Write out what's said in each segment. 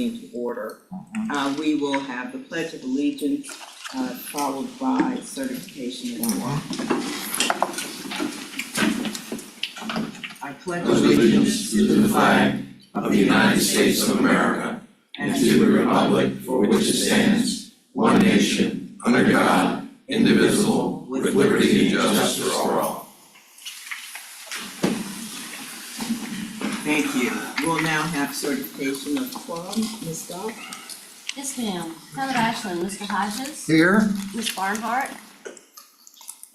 meeting to order. We will have the Pledge of Allegiance followed by certification of quorum. I pledge allegiance to the flag of the United States of America and to the republic for which it stands, one nation, under God, indivisible, with liberty and justice for all. Thank you. We'll now have certification of quorum. Ms. Dodd? Yes, ma'am. Town of Ashland, Mr. Hodges. Here. Ms. Barnhart.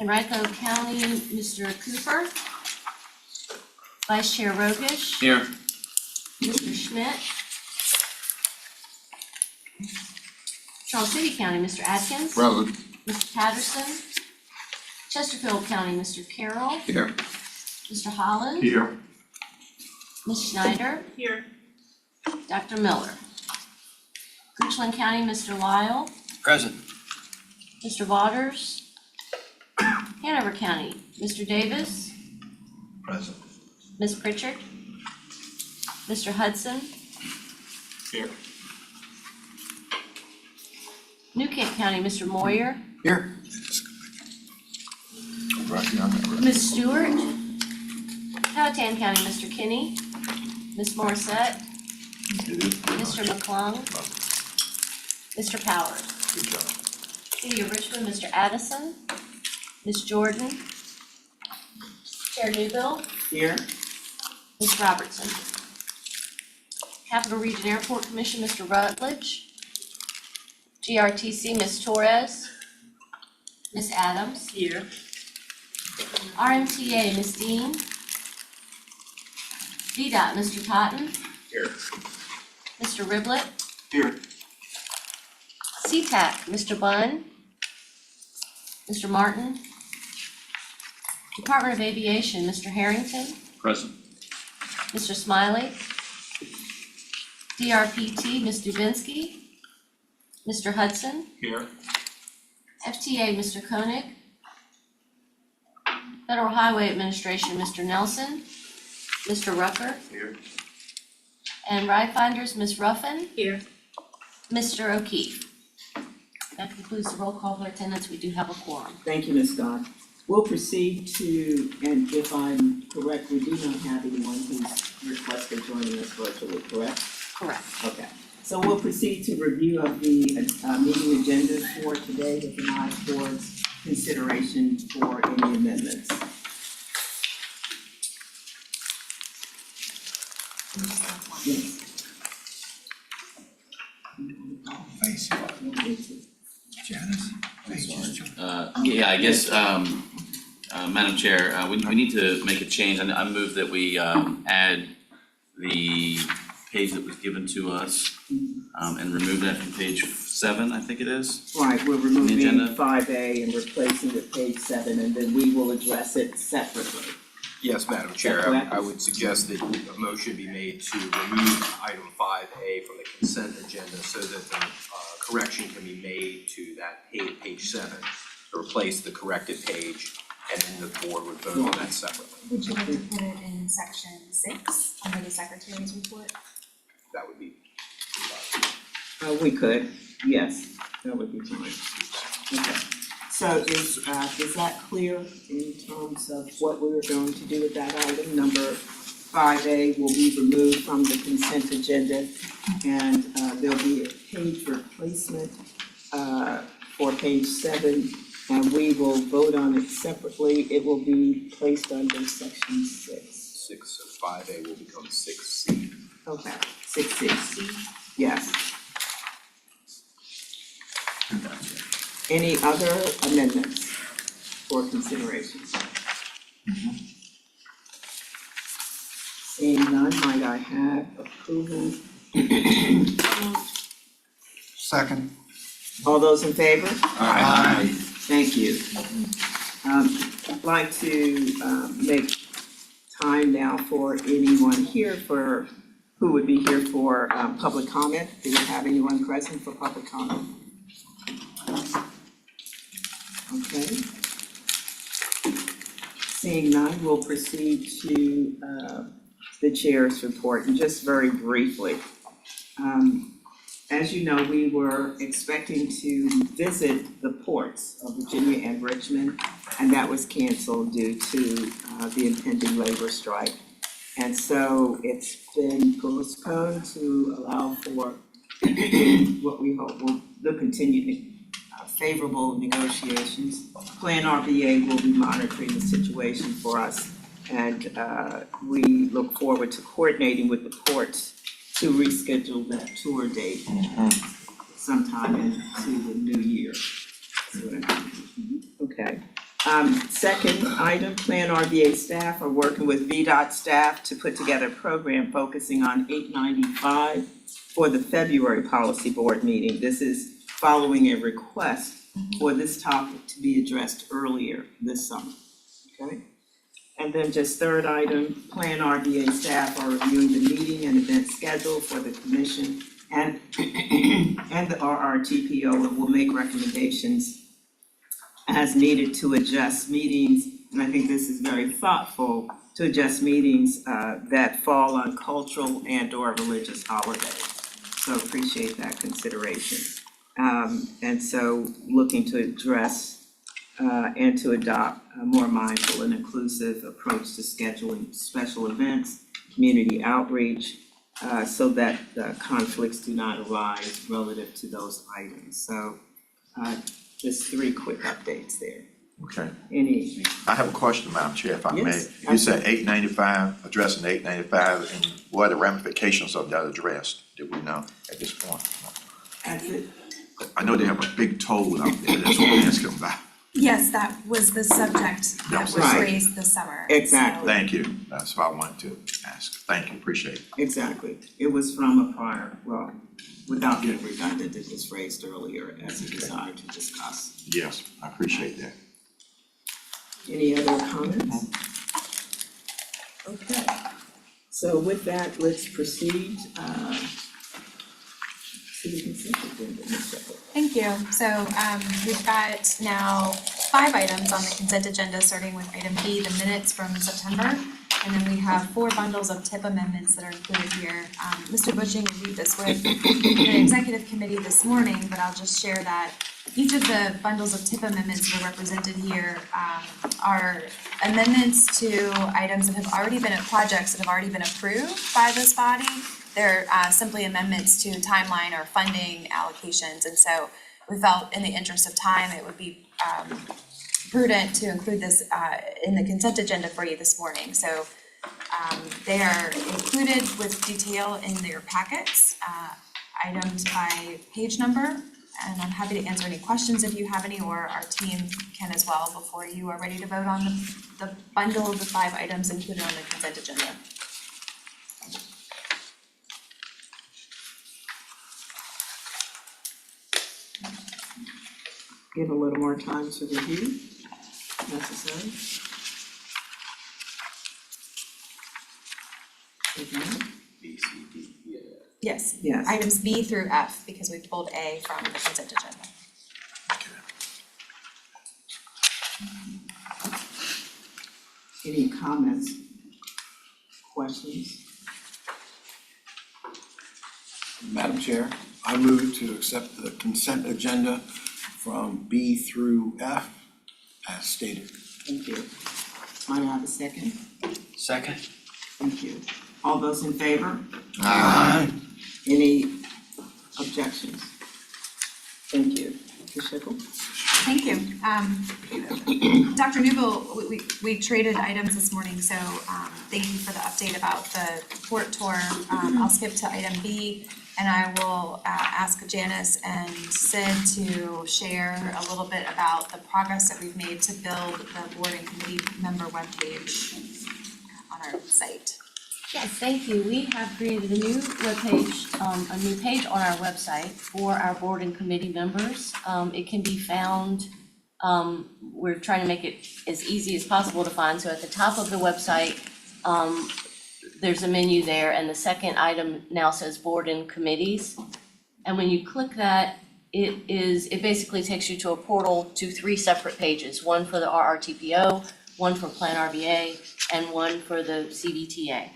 Henrico County, Mr. Cooper. Vice Chair Rogish. Here. Mr. Schmidt. Charles City County, Mr. Atkins. Present. Mr. Patterson. Chesterfield County, Mr. Carroll. Here. Mr. Holland. Here. Ms. Schneider. Here. Dr. Miller. Richland County, Mr. Lyle. Present. Mr. Waters. Hanover County, Mr. Davis. Present. Ms. Pritchard. Mr. Hudson. Here. New Kent County, Mr. Moyer. Here. Ms. Stewart. Powhatan County, Mr. Kinney. Ms. Morissette. Mr. McClung. Mr. Powers. Good job. City of Richmond, Mr. Addison. Ms. Jordan. Chair Newbill. Here. Ms. Robertson. Capital Region Airport Commission, Mr. Rutledge. GRTC, Ms. Torres. Ms. Adams. Here. RMTA, Ms. Dean. VDOT, Mr. Totten. Here. Mr. Riblett. Here. CTAC, Mr. Bunn. Mr. Martin. Department of Aviation, Mr. Harrington. Present. Mr. Smiley. DRPT, Ms. Dubinsky. Mr. Hudson. Here. FTA, Mr. Koenig. Federal Highway Administration, Mr. Nelson. Mr. Rucker. Here. And Ride Finders, Ms. Ruffin. Here. Mr. O'Keefe. That concludes the roll call for attendance. We do have a quorum. Thank you, Ms. Dodd. We'll proceed to, and if I'm correct, we do not have anyone who's requested joining us virtually, correct? Correct. Okay. So we'll proceed to review of the meeting agenda for today with an eye towards consideration for any amendments. Yes. Janice? Yeah, I guess, Madam Chair, we need to make a change. I move that we add the page that was given to us and remove that from page 7, I think it is. Right, we're removing agenda? 5A and replacing with page 7, and then we will address it separately. Yes, Madam Chair, correct? I would suggest that a motion be made to remove item 5A from the consent agenda so that the correction can be made to that page 7, to replace the corrected page, and then the board would vote on that separately. Would you like to put it in section 6 under the secretary's report? That would be, We could, yes, that would be fine. Okay, so is that clear in terms of what we were going to do with that item? Number 5A will be removed from the consent agenda, and there'll be a page replacement for page 7, and we will vote on it separately. It will be placed under section 6. 6, so 5A will become 6C. Okay, 6C, yes. Any other amendments for consideration? Seeing none, might I have approval? Second. All those in favor? Aye. Thank you. I'd like to make time now for anyone here who would be here for public comment. Do we have anyone present for public comment? Okay. Seeing none, we'll proceed to the chair's report, and just very briefly. as you know, we were expecting to visit the ports of Virginia and Richmond, and that was canceled due to the impending labor strike. And so it's been postponed to allow for what we hope will the continued favorable negotiations. Plan RBA will be monitoring the situation for us, and we look forward to coordinating with the ports to reschedule that tour date sometime into the new year. Okay. Second item, Plan RBA staff are working with VDOT staff to put together a program focusing on 895 for the February policy board meeting. This is following a request for this topic to be addressed earlier this summer, okay? And then just third item, Plan RBA staff are reviewing the meeting and event schedule for the commission and the RRTPO, and will make recommendations as needed to adjust meetings, and I think this is very thoughtful, to adjust meetings that fall on cultural and or religious holidays. So appreciate that consideration. And so looking to address and to adopt a more mindful and inclusive approach to scheduling special events, community outreach, so that conflicts do not arise relative to those items. So just 3 quick updates there. Okay. Any? I have a question, Madam Chair, if I may. Yes, You said 895, addressing 895, and what are the ramifications of that addressed? Did we know at this point? That's it. I know they have a big toll out there, that's what I'm asking about. Yes, that was the subject that was Right. raised this summer. Exactly. Thank you, that's what I wanted to ask. Thank you, appreciate it. Exactly. It was from a prior, well, without being redundant, it was raised earlier as a desire to discuss. Yes, I appreciate that. Any other comments? Okay. So with that, let's proceed to the consent agenda, Ms. Shepherd. Thank you. So we've got now 5 items on the consent agenda, starting with item B, the minutes from September. And then we have 4 bundles of tip amendments that are included here. Mr. Bushing reviewed this with the executive committee this morning, but I'll just share that each of the bundles of tip amendments that are represented here are amendments to items that have already been, projects that have already been approved by this body. They're simply amendments to timeline or funding allocations, and so we felt in the interest of time, it would be prudent to include this in the consent agenda for you this morning. So they are included with detail in their packets, items by page number, and I'm happy to answer any questions if you have any, or our team can as well before you are ready to vote on the bundle of the 5 items included on the consent agenda. Give a little more time to review, necessary. If not, B, C, D, yeah. Yes, yes. items B through F, because we pulled A from the consent agenda. Any comments, questions? Madam Chair, I move to accept the consent agenda from B through F as stated. Thank you. Might I have a second? Second. Thank you. All those in favor? Aye. Any objections? Thank you. Ms. Schickel? Thank you. Dr. Newbill, we traded items this morning, so thank you for the update about the port tour. I'll skip to item B, and I will ask Janice and Sid to share a little bit about the progress that we've made to build the board and committee member webpage on our site. Yes, thank you. We have created a new webpage, a new page on our website for our board and committee members. It can be found, we're trying to make it as easy as possible to find. So at the top of the website, there's a menu there, and the second item now says board and committees. And when you click that, it basically takes you to a portal to 3 separate pages, one for the RRTPO, one for Plan RBA, and one for the CDTA.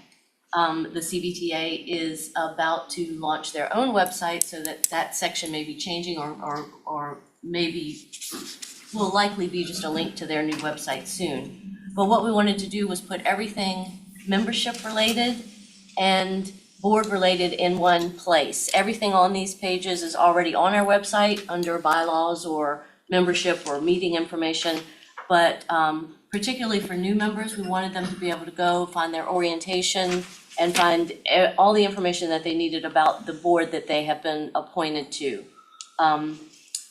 the CBTA is about to launch their own website, so that section may be changing or maybe will likely be just a link to their new website soon. But what we wanted to do was put everything membership related and board related in one place. Everything on these pages is already on our website under bylaws or membership or meeting information. But particularly for new members, we wanted them to be able to go find their orientation and find all the information that they needed about the board that they have been appointed to.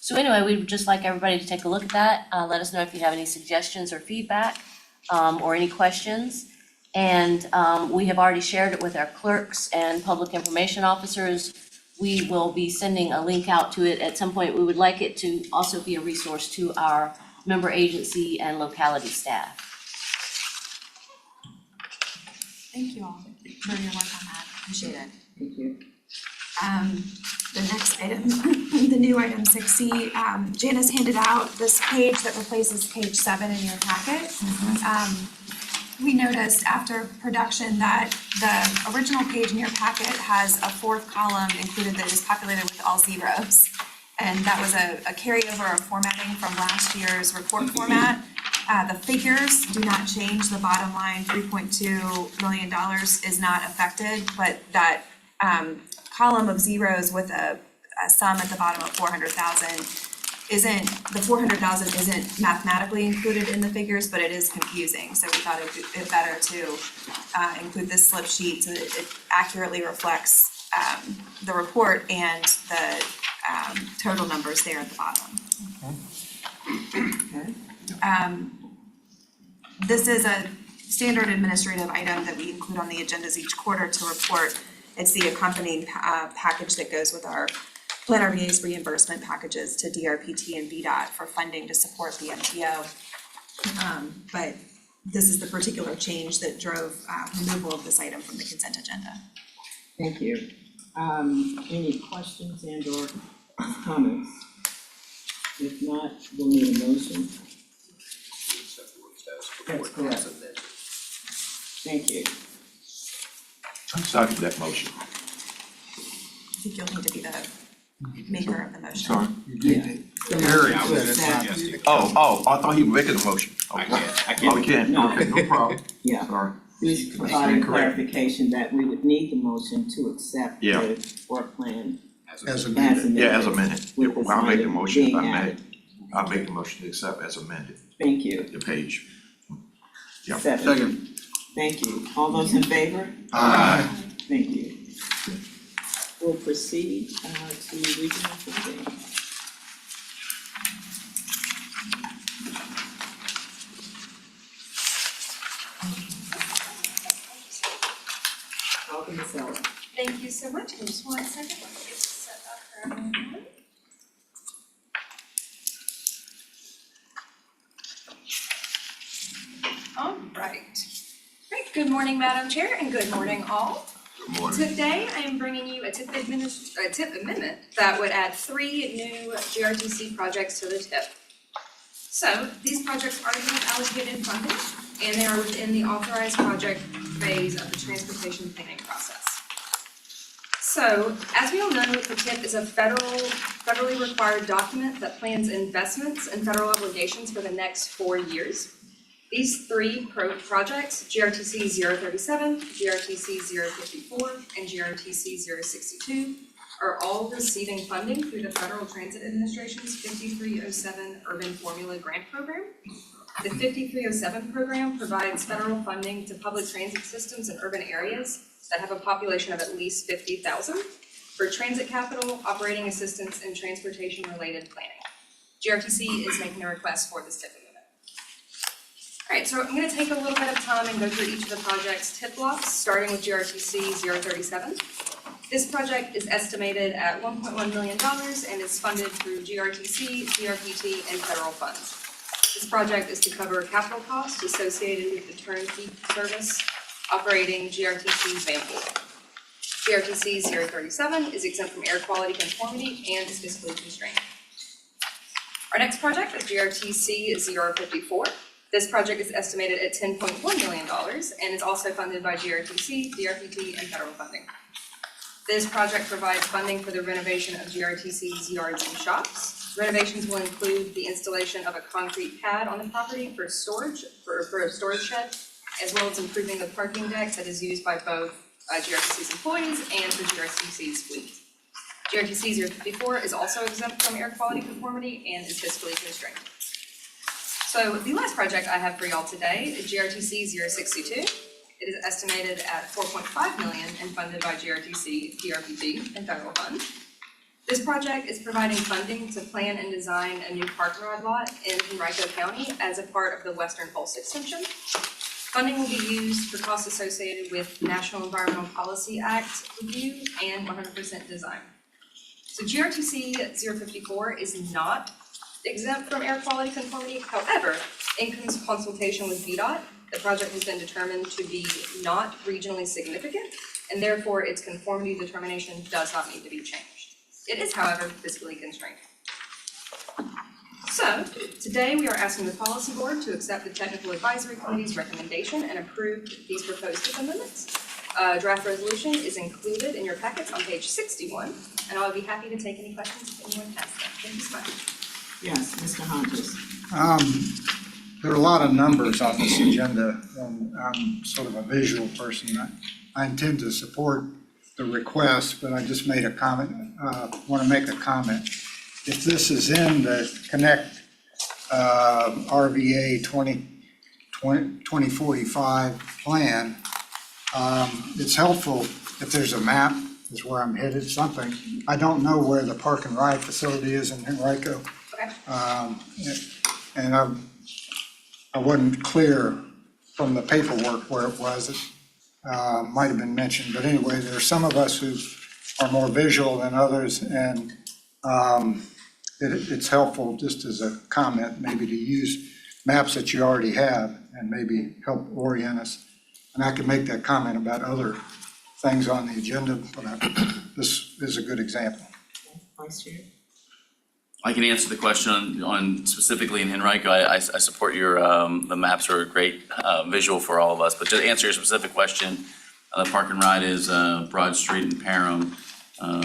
So anyway, we'd just like everybody to take a look at that. Let us know if you have any suggestions or feedback, or any questions. And we have already shared it with our clerks and public information officers. We will be sending a link out to it at some point. We would like it to also be a resource to our member agency and locality staff. Thank you all for your work on that, appreciate it. Thank you. The next item, the new item 6C, Janice handed out this page that replaces page 7 in your packet. We noticed after production that the original page in your packet has a fourth column included that is populated with all zeros. And that was a carryover of formatting from last year's report format. The figures do not change, the bottom line, $3.2 million is not affected, but that column of zeros with a sum at the bottom of 400,000 isn't, the 400,000 isn't mathematically included in the figures, but it is confusing. So we thought it better to include this slip sheet so that it accurately reflects the report and the total numbers there at the bottom. Okay. This is a standard administrative item that we include on the agendas each quarter to report. It's the accompanying package that goes with our Plan RVA's reimbursement packages to DRPT and VDOT for funding to support the MTO. But this is the particular change that drove removal of this item from the consent agenda. Thank you. Any questions and or comments? If not, we'll need a motion. That's correct. Thank you. I second that motion. I think you'll need to be the maker of the motion. Sorry. Yeah. Harry Yeah. said it. Suggesting. Oh, I thought he was making the motion. I can't. Oh, he can't, No. okay, no problem, Yeah, sorry. we provided Correct. clarification that we would need the motion to accept Yeah. the work plan As As as amended. amended. Yeah, as amended, With this I'll make the item motion if being I may. added. I'll make the motion to accept as amended, Thank you. the page. Yeah. Second. Thank you. All those in favor? Aye. Thank you. We'll proceed to regional funding. Welcome, Ms. Ella. Thank you so much, and just 1 second, let me get this set up for everyone. All right. Great, good morning, Madam Chair, and good morning all. Good morning. Today, I am bringing you a TIP amendment that would add 3 new GRTC projects to the TIP. So, these projects already have allocated funding, and they are within the authorized project phase of the transportation planning process. So, as we all know, the TIP is a federally required document that plans investments and federal obligations for the next 4 years. These 3 projects, GRTC 037, GRTC 054, and GRTC 062, are all receiving funding through the Federal Transit Administration's 5307 Urban Formula Grant Program. The 5307 program provides federal funding to public transit systems in urban areas that have a population of at least 50,000 for transit capital, operating assistance, and transportation-related planning. GRTC is making a request for this TIP amendment. All right, so I'm going to take a little bit of time and go through each of the project's TIP blocks, starting with GRTC 037. This project is estimated at $1.1 million and is funded through GRTC, DRPT, and federal funds. This project is to cover capital costs associated with the turnkey service operating GRTC's van pool. GRTC 037 is exempt from air quality conformity and is fiscally constrained. Our next project is GRTC 054. This project is estimated at $10.1 million and is also funded by GRTC, DRPT, and federal funding. This project provides funding for the renovation of GRTC's yards and shops. Renovations will include the installation of a concrete pad on the property for storage, for a storage shed, as well as improving the parking deck that is used by both GRTC's employees and for GRTC's fleet. GRTC 054 is also exempt from air quality conformity and is fiscally constrained. So the last project I have for y'all today is GRTC 062. It is estimated at $4.5 million and funded by GRTC, DRPT, and federal funds. This project is providing funding to plan and design a new parking lot in Henrico County as a part of the Western Pulse extension. Funding will be used for costs associated with National Environmental Policy Act review and 100% design. So GRTC 054 is not exempt from air quality conformity. However, in consultation with VDOT, the project has been determined to be not regionally significant, and therefore its conformity determination does not need to be changed. It is, however, fiscally constrained. So, today we are asking the policy board to accept the technical advisory committee's recommendation and approve these proposed amendments. Draft resolution is included in your packets on page 61, and I'll be happy to take any questions if anyone has them. Thank you so much. Yes, Mr. Hodges. There are a lot of numbers on this agenda, and I'm sort of a visual person. I intend to support the request, but I just made a comment, want to make a comment. If this is in the Connect RVA 2045 plan, it's helpful if there's a map, is where I'm headed, something. I don't know where the park and ride facility is in Henrico. Okay. And I wasn't clear from the paperwork where it was. It might have been mentioned, but anyway, there are some of us who are more visual than others, and it's helpful, just as a comment, maybe to use maps that you already have and maybe help orient us. And I can make that comment about other things on the agenda, but this is a good example. Vice Chair. I can answer the question on specifically in Henrico. I support your, the maps are a great visual for all of us, but to answer your specific question, the park and ride is Broad Street in Parham,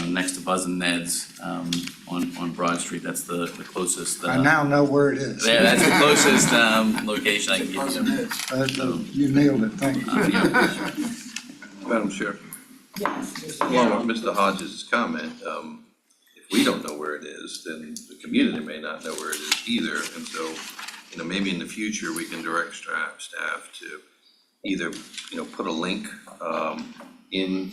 next to Buzz and Ned's on Broad Street. That's the closest. I now know where it is. Yeah, that's the closest location I can give you. You nailed it, thank you. Madam Chair, Yes, Mr. along with Mr. Hodges' comment, if we don't know where it is, then the community may not know where it is either. And so, maybe in the future, we can direct staff to either, put a link in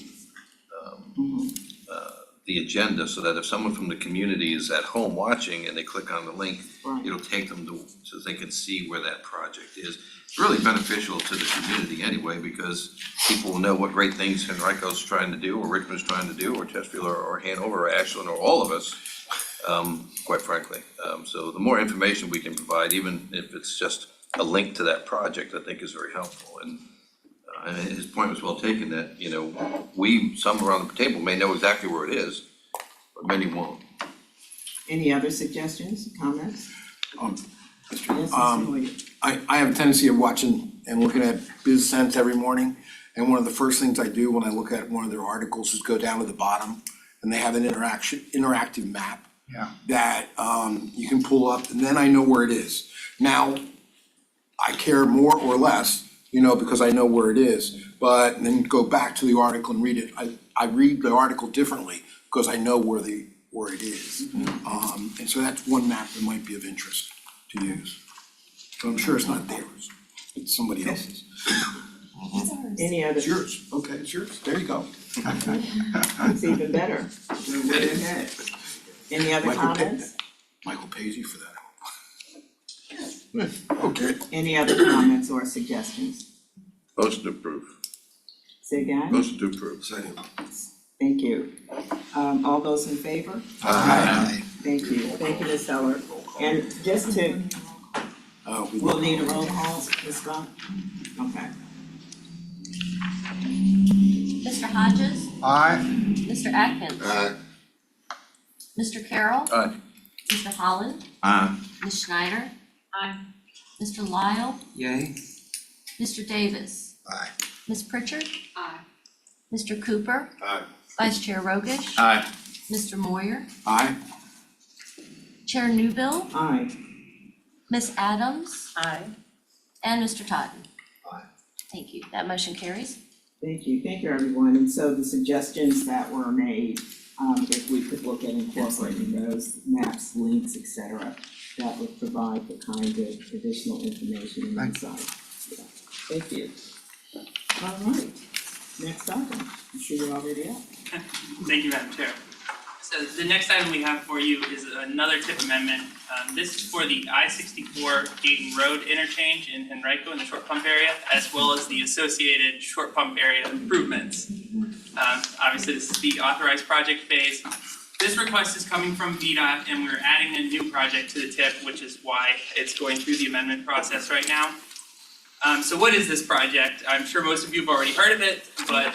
the agenda so that if someone from the community is at home watching and they click on the link, Right. it'll take them to, so they can see where that project is. It's really beneficial to the community anyway, because people will know what great things Henrico's trying to do, or Richmond's trying to do, or Chesterfield, or Hanover, or Ashland, or all of us, quite frankly. So the more information we can provide, even if it's just a link to that project, I think is very helpful. And his point was well taken that, some around the table may know exactly where it is, but many won't. Any other suggestions, comments? Yes, Mr. Williams. I have a tendency of watching and looking at BizSense every morning, and one of the first things I do when I look at one of their articles is go down to the bottom, and they have an interactive map Yeah. that you can pull up, and then I know where it is. Now, I care more or less, because I know where it is, but then go back to the article and read it. I read the article differently because I know where it is. And so that's one map that might be of interest to use. So I'm sure it's not theirs, it's somebody else's. Any other? It's yours, okay, it's yours, there you go. It's even better. We're way ahead. Any other comments? Michael pays you for that. Okay. Any other comments or suggestions? Motion to approve. Say again? Motion to approve. Second. Thank you. All those in favor? Aye. Thank you, Ms. Heller. And just to, we'll need a roll call, Ms. Scott? Okay. Mr. Hodges? Aye. Mr. Atkins? Aye. Mr. Carroll? Aye. Mr. Holland? Aye. Ms. Schneider? Aye. Mr. Lyle, Yay. Mr. Davis, Aye. Ms. Pritchard, Aye. Mr. Cooper, Aye. Vice Chair Rogish, Aye. Mr. Moyer, Aye. Chair Newbill, Aye. Ms. Adams, Aye. and Mr. Totten. Aye. Thank you. That motion carries. Thank you, everyone, and so the suggestions that were made, if we could look at incorporating those maps, links, et cetera, that would provide the kind of additional information and insight. Yeah. Thank you. All right, next item, I see you're already up. Thank you, Madam Chair. So the next item we have for you is another TIP amendment. This is for the I-64 Dayton Road interchange in Henrico in the short pump area, as well as the associated short pump area improvements. Obviously, this is the authorized project phase. This request is coming from VDOT, and we're adding a new project to the TIP, which is why it's going through the amendment process right now. So what is this project? I'm sure most of you have already heard of it, but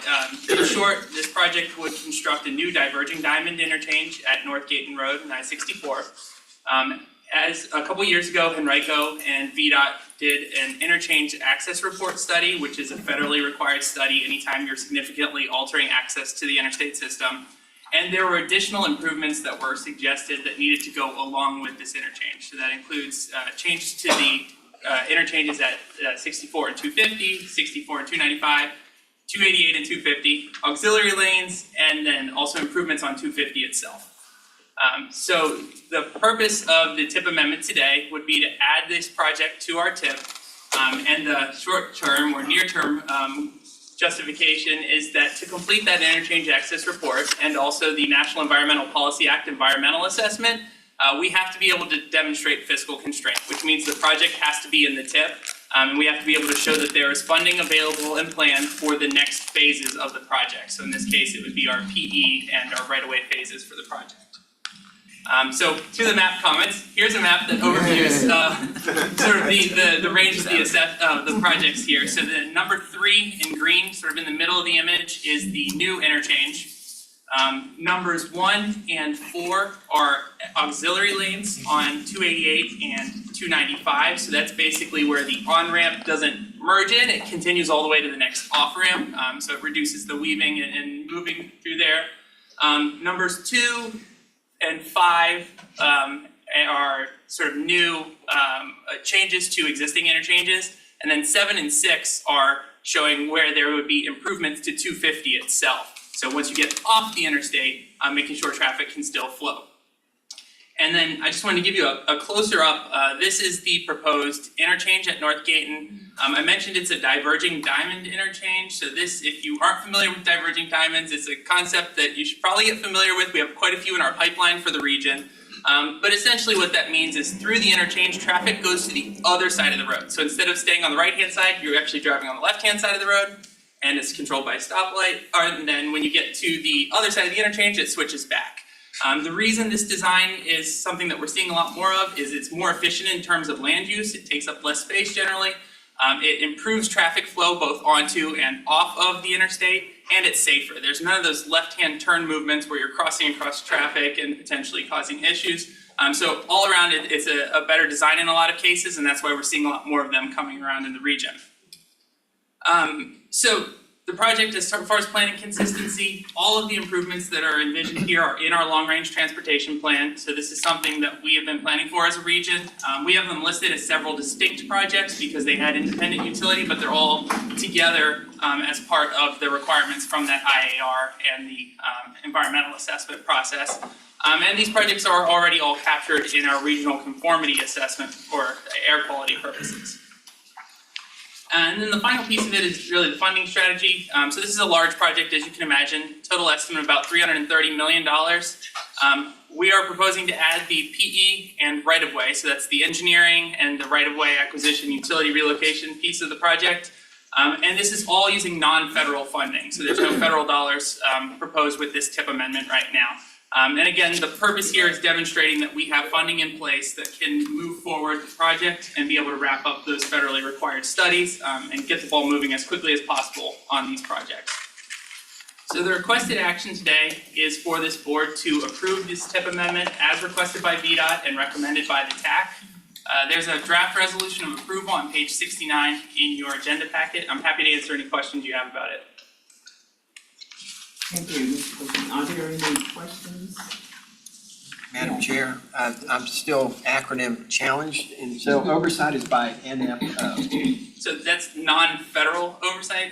in short, this project would construct a new diverging diamond interchange at North Gayton Road and I-64. As a couple years ago, Henrico and VDOT did an interchange access report study, which is a federally required study anytime you're significantly altering access to the interstate system. And there were additional improvements that were suggested that needed to go along with this interchange. So that includes changes to the interchanges at 64 and 250, 64 and 295, 288 and 250, auxiliary lanes, and then also improvements on 250 itself. So the purpose of the TIP amendment today would be to add this project to our TIP. And the short term or near term justification is that to complete that interchange access report and also the National Environmental Policy Act environmental assessment, we have to be able to demonstrate fiscal constraint, which means the project has to be in the TIP, and we have to be able to show that there is funding available and planned for the next phases of the project. So in this case, it would be our PE and our right-of-way phases for the project. So to the map comments, here's a map that overviews sort of the range of the projects here. So the number 3 in green, sort of in the middle of the image, is the new interchange. Numbers 1 and 4 are auxiliary lanes on 288 and 295. So that's basically where the on-ramp doesn't merge in, it continues all the way to the next off-ramp. So it reduces the weaving and moving through there. Numbers 2 and 5 are sort of new changes to existing interchanges. And then 7 and 6 are showing where there would be improvements to 250 itself. So once you get off the interstate, making sure traffic can still flow. And then I just wanted to give you a closer up. This is the proposed interchange at North Gayton. I mentioned it's a diverging diamond interchange. So this, if you aren't familiar with diverging diamonds, it's a concept that you should probably get familiar with. We have quite a few in our pipeline for the region. But essentially what that means is through the interchange, traffic goes to the other side of the road. So instead of staying on the right-hand side, you're actually driving on the left-hand side of the road, and it's controlled by a stoplight. And then when you get to the other side of the interchange, it switches back. The reason this design is something that we're seeing a lot more of is it's more efficient in terms of land use. It takes up less space generally. It improves traffic flow both onto and off of the interstate, and it's safer. There's none of those left-hand turn movements where you're crossing across traffic and potentially causing issues. So all around it's a better design in a lot of cases, and that's why we're seeing a lot more of them coming around in the region. So the project, as far as planning consistency, all of the improvements that are envisioned here are in our long-range transportation plan. So this is something that we have been planning for as a region. We have them listed as several distinct projects because they had independent utility, but they're all together as part of the requirements from that IAR and the environmental assessment process. And these projects are already all captured in our regional conformity assessment for air quality purposes. And then the final piece of it is really the funding strategy. So this is a large project, as you can imagine, total estimate about $330 million. We are proposing to add the PE and right-of-way, so that's the engineering and the right-of-way acquisition utility relocation piece of the project. And this is all using non-federal funding, so there's no federal dollars proposed with this TIP amendment right now. And again, the purpose here is demonstrating that we have funding in place that can move forward the project and be able to wrap up those federally required studies and get the ball moving as quickly as possible on these projects. So the requested action today is for this board to approve this TIP amendment as requested by VDOT and recommended by the TAC. There's a draft resolution of approval on page 69 in your agenda packet. I'm happy to answer any questions you have about it. Thank you, Mr. President. Are there any questions? Madam Chair, I'm still acronym challenged, and so oversight is by NFO. So that's non-federal oversight.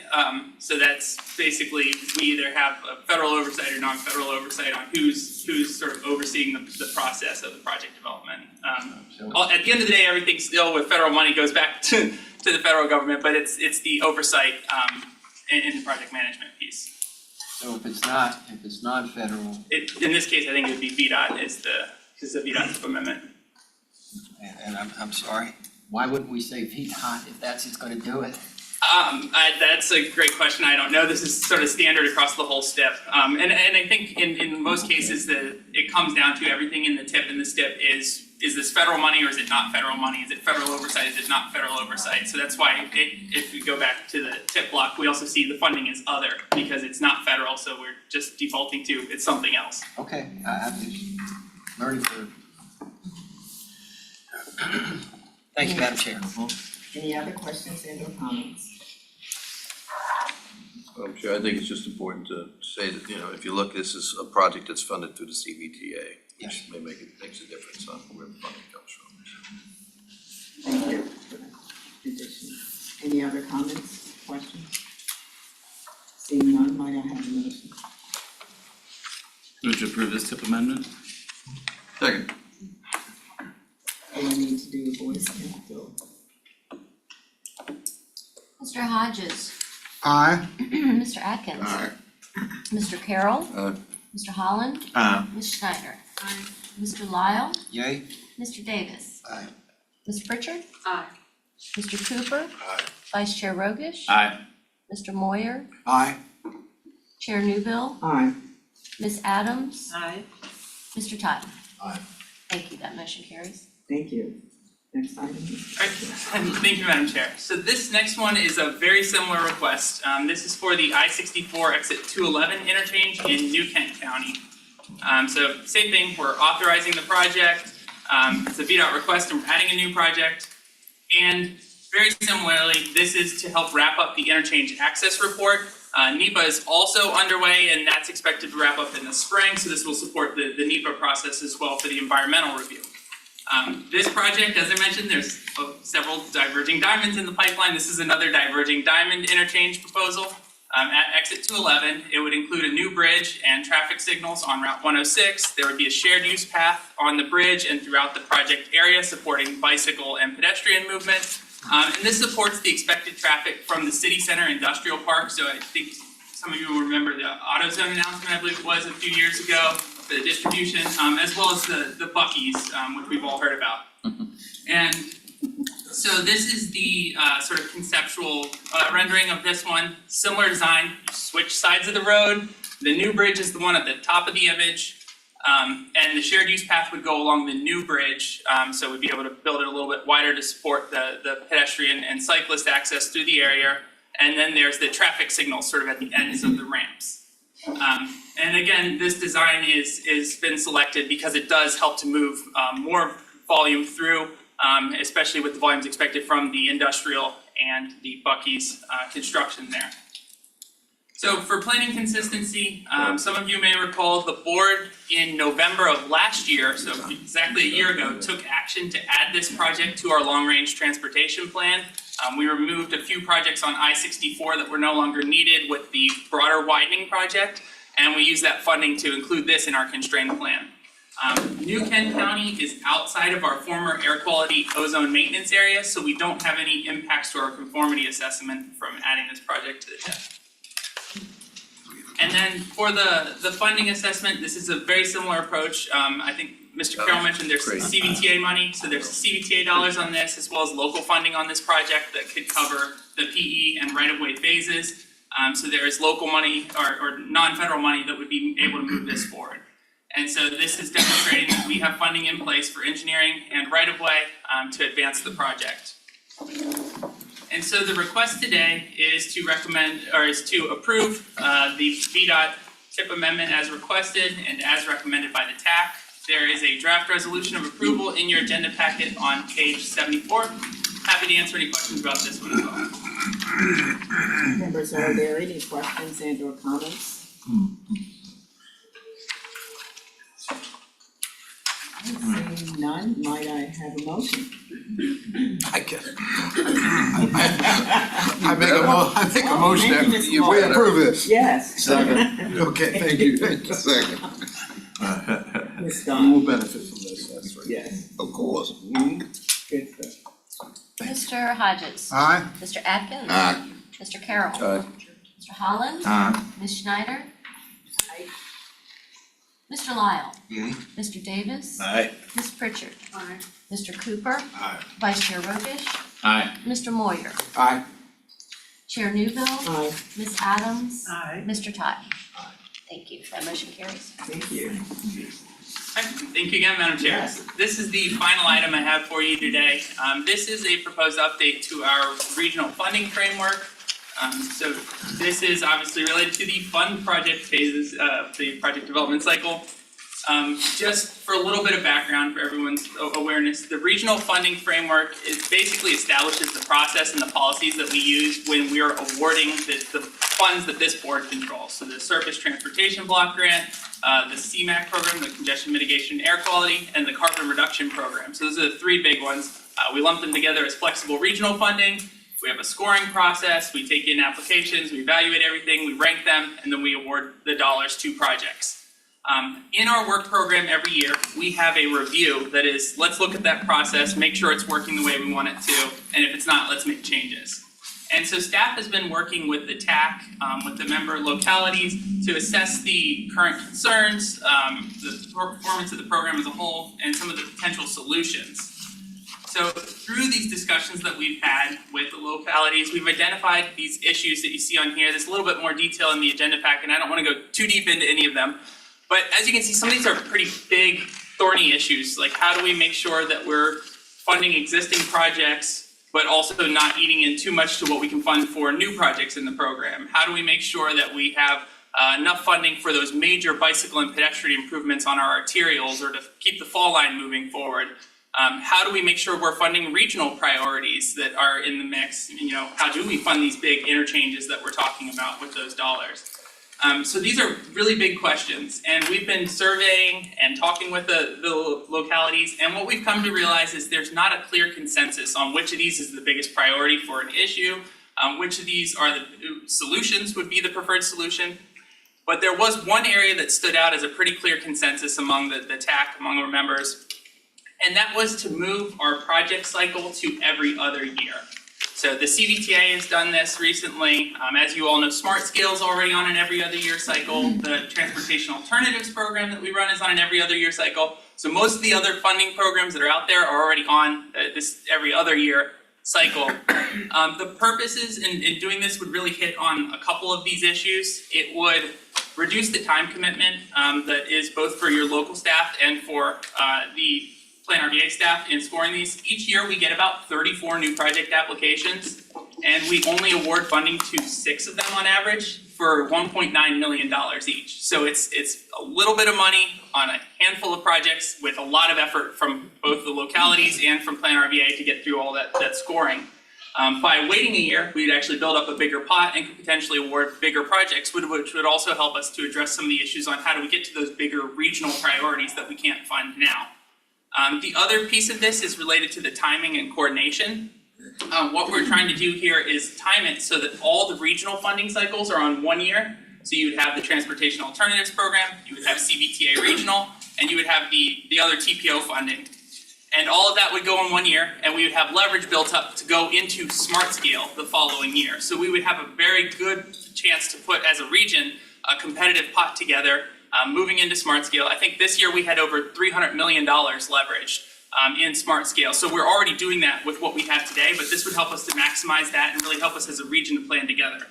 So that's basically, we either have a federal oversight or non-federal oversight on who's sort of overseeing the process of the project development. At the end of the day, everything still with federal money goes back to the federal government, but it's the oversight in the project management piece. So if it's non-federal, In this case, I think it would be VDOT is the VDOT amendment. and I'm sorry, why wouldn't we say VDOT if that's who's gonna do it? That's a great question. I don't know. This is sort of standard across the whole STIP. And I think in most cases that it comes down to everything in the TIP and the STIP is this federal money or is it not federal money? Is it federal oversight? Is it not federal oversight? So that's why if we go back to the TIP block, we also see the funding is other because it's not federal. So we're just defaulting to it's something else. Okay, I'm just learning for. Thank you, Madam Chair. Any other questions and or comments? Madam Chair, I think it's just important to say that, if you look, this is a project that's funded through the CVTA, Yes. which makes a difference on where the funding comes from. Thank you for that addition. Any other comments, questions? Seeing none, might I have a motion? Move to approve this TIP amendment? Second. Do I need to do a voice count? Mr. Hodges, Aye. Mr. Atkins. Mr. Carroll. Aye. Mr. Holland. Ms. Schneider. Mr. Lyle. Yay? Mr. Davis. Aye. Ms. Pritchard. Aye. Mr. Cooper. Aye. Vice Chair Rogish. Aye. Mr. Moyer. Aye. Chair Newbill. Aye. Ms. Adams. Aye. Mr. Totten. Aye. Thank you, that motion carries. Thank you. Next item. Thank you, Madam Chair. So this next one is a very similar request. This is for the I-64 exit 211 interchange in New Kent County. So same thing, we're authorizing the project. It's a VDOT request and we're adding a new project. And very similarly, this is to help wrap up the interchange access report. NEPA is also underway and that's expected to wrap up in the spring. So this will support the NEPA process as well for the environmental review. This project, as I mentioned, there's several diverging diamonds in the pipeline. This is another diverging diamond interchange proposal. At exit 211, it would include a new bridge and traffic signals on Route 106. There would be a shared use path on the bridge and throughout the project area supporting bicycle and pedestrian movement. And this supports the expected traffic from the city center industrial park. So I think some of you will remember the AutoZone announcement, I believe it was a few years ago, the distribution, as well as the Buc-ee's, which we've all heard about. And so this is the sort of conceptual rendering of this one. Similar design, you switch sides of the road. The new bridge is the one at the top of the image. And the shared use path would go along the new bridge. So we'd be able to build it a little bit wider to support the pedestrian and cyclist access through the area. And then there's the traffic signals sort of at the ends of the ramps. And again, this design is been selected because it does help to move more volume through, especially with the volumes expected from the industrial and the Buc-ee's construction there. So for planning consistency, some of you may recall the board in November of last year, so exactly a year ago, took action to add this project to our long-range transportation plan. We removed a few projects on I-64 that were no longer needed with the broader widening project, and we used that funding to include this in our constrained plan. New Kent County is outside of our former air quality ozone maintenance area, so we don't have any impacts to our conformity assessment from adding this project to the TIP. And then for the funding assessment, this is a very similar approach. I think Mr. Carroll mentioned there's some CVTA money, so there's CVTA dollars on this, as well as local funding on this project that could cover the PE and right-of-way phases. So there is local money or non-federal money that would be able to move this forward. And so this is demonstrating that we have funding in place for engineering and right-of-way to advance the project. And so the request today is to approve the VDOT TIP amendment as requested and as recommended by the TAC. There is a draft resolution of approval in your agenda packet on page 74. Happy to answer any questions about this one as well. Members, are there any questions and or comments? Seeing none, might I have a motion? I guess. I make a motion Making that this we motion. approve this. Yes. Second. Okay, thank you. Second. Ms. We Dawn, will benefit from this, that's right. yes, Of course. good stuff. Mr. Hodges. Aye. Mr. Atkins. Aye. Mr. Carroll. Aye. Mr. Holland. Aye. Ms. Schneider. Aye. Mr. Lyle. Mhm. Mr. Davis. Aye. Ms. Pritchard. Mr. Cooper. Aye. Vice Chair Robish. Aye. Mr. Moyer. Aye. Chair Newbill. Aye, Ms. Adams. Aye. Mr. Totten. Thank you. That motion carries. thank you. Thank you again, Madam Chair. Yes. This is the final item I have for you today. This is a proposed update to our regional funding framework. So this is obviously related to the fund project phases of the project development cycle. Just for a little bit of background for everyone's awareness, the regional funding framework basically establishes the process and the policies that we use when we are awarding the funds that this board controls. So the Surface Transportation Block Grant, the CMAQ program, the Congestion Mitigation and Air Quality, and the Carbon Reduction Program. So those are the three big ones. We lump them together as flexible regional funding. We have a scoring process, we take in applications, we evaluate everything, we rank them, and then we award the dollars to projects. In our work program every year, we have a review that is, let's look at that process, make sure it's working the way we want it to, and if it's not, let's make changes. And so staff has been working with the TAC, with the member localities to assess the current concerns, the performance of the program as a whole, and some of the potential solutions. So through these discussions that we've had with the localities, we've identified these issues that you see on here. There's a little bit more detail in the agenda pack, and I don't want to go too deep into any of them. But as you can see, some of these are pretty big, thorny issues. Like, how do we make sure that we're funding existing projects, but also not eating in too much to what we can fund for new projects in the program? How do we make sure that we have enough funding for those major bicycle and pedestrian improvements on our arterials, or to keep the fall line moving forward? How do we make sure we're funding regional priorities that are in the mix? You know, how do we fund these big interchanges that we're talking about with those dollars? So these are really big questions, and we've been surveying and talking with the localities, and what we've come to realize is there's not a clear consensus on which of these is the biggest priority for an issue, which of these are the solutions would be the preferred solution. But there was one area that stood out as a pretty clear consensus among the TAC, among our members, and that was to move our project cycle to every other year. So the CVTA has done this recently. As you all know, Smart Scale is already on an every other year cycle. The Transportation Alternatives program that we run is on an every other year cycle. So most of the other funding programs that are out there are already on this every other year cycle. The purposes in doing this would really hit on a couple of these issues. It would reduce the time commitment that is both for your local staff and for the Plan RVA staff in scoring these. Each year we get about 34 new project applications, and we only award funding to 6 of them on average for $1.9 million each. So it's a little bit of money on a handful of projects with a lot of effort from both the localities and from Plan RVA to get through all that scoring. By waiting a year, we'd actually build up a bigger pot and could potentially award bigger projects, which would also help us to address some of the issues on how do we get to those bigger regional priorities that we can't fund now. The other piece of this is related to the timing and coordination. What we're trying to do here is time it so that all the regional funding cycles are on 1 year. So you would have the Transportation Alternatives Program, you would have CBTA Regional, and you would have the other TPO funding. And all of that would go in 1 year, and we would have leverage built up to go into Smart Scale the following year. So we would have a very good chance to put, as a region, a competitive pot together moving into Smart Scale. I think this year we had over $300 million leveraged in Smart Scale. So we're already doing that with what we have today, but this would help us to maximize that and really help us as a region to plan together.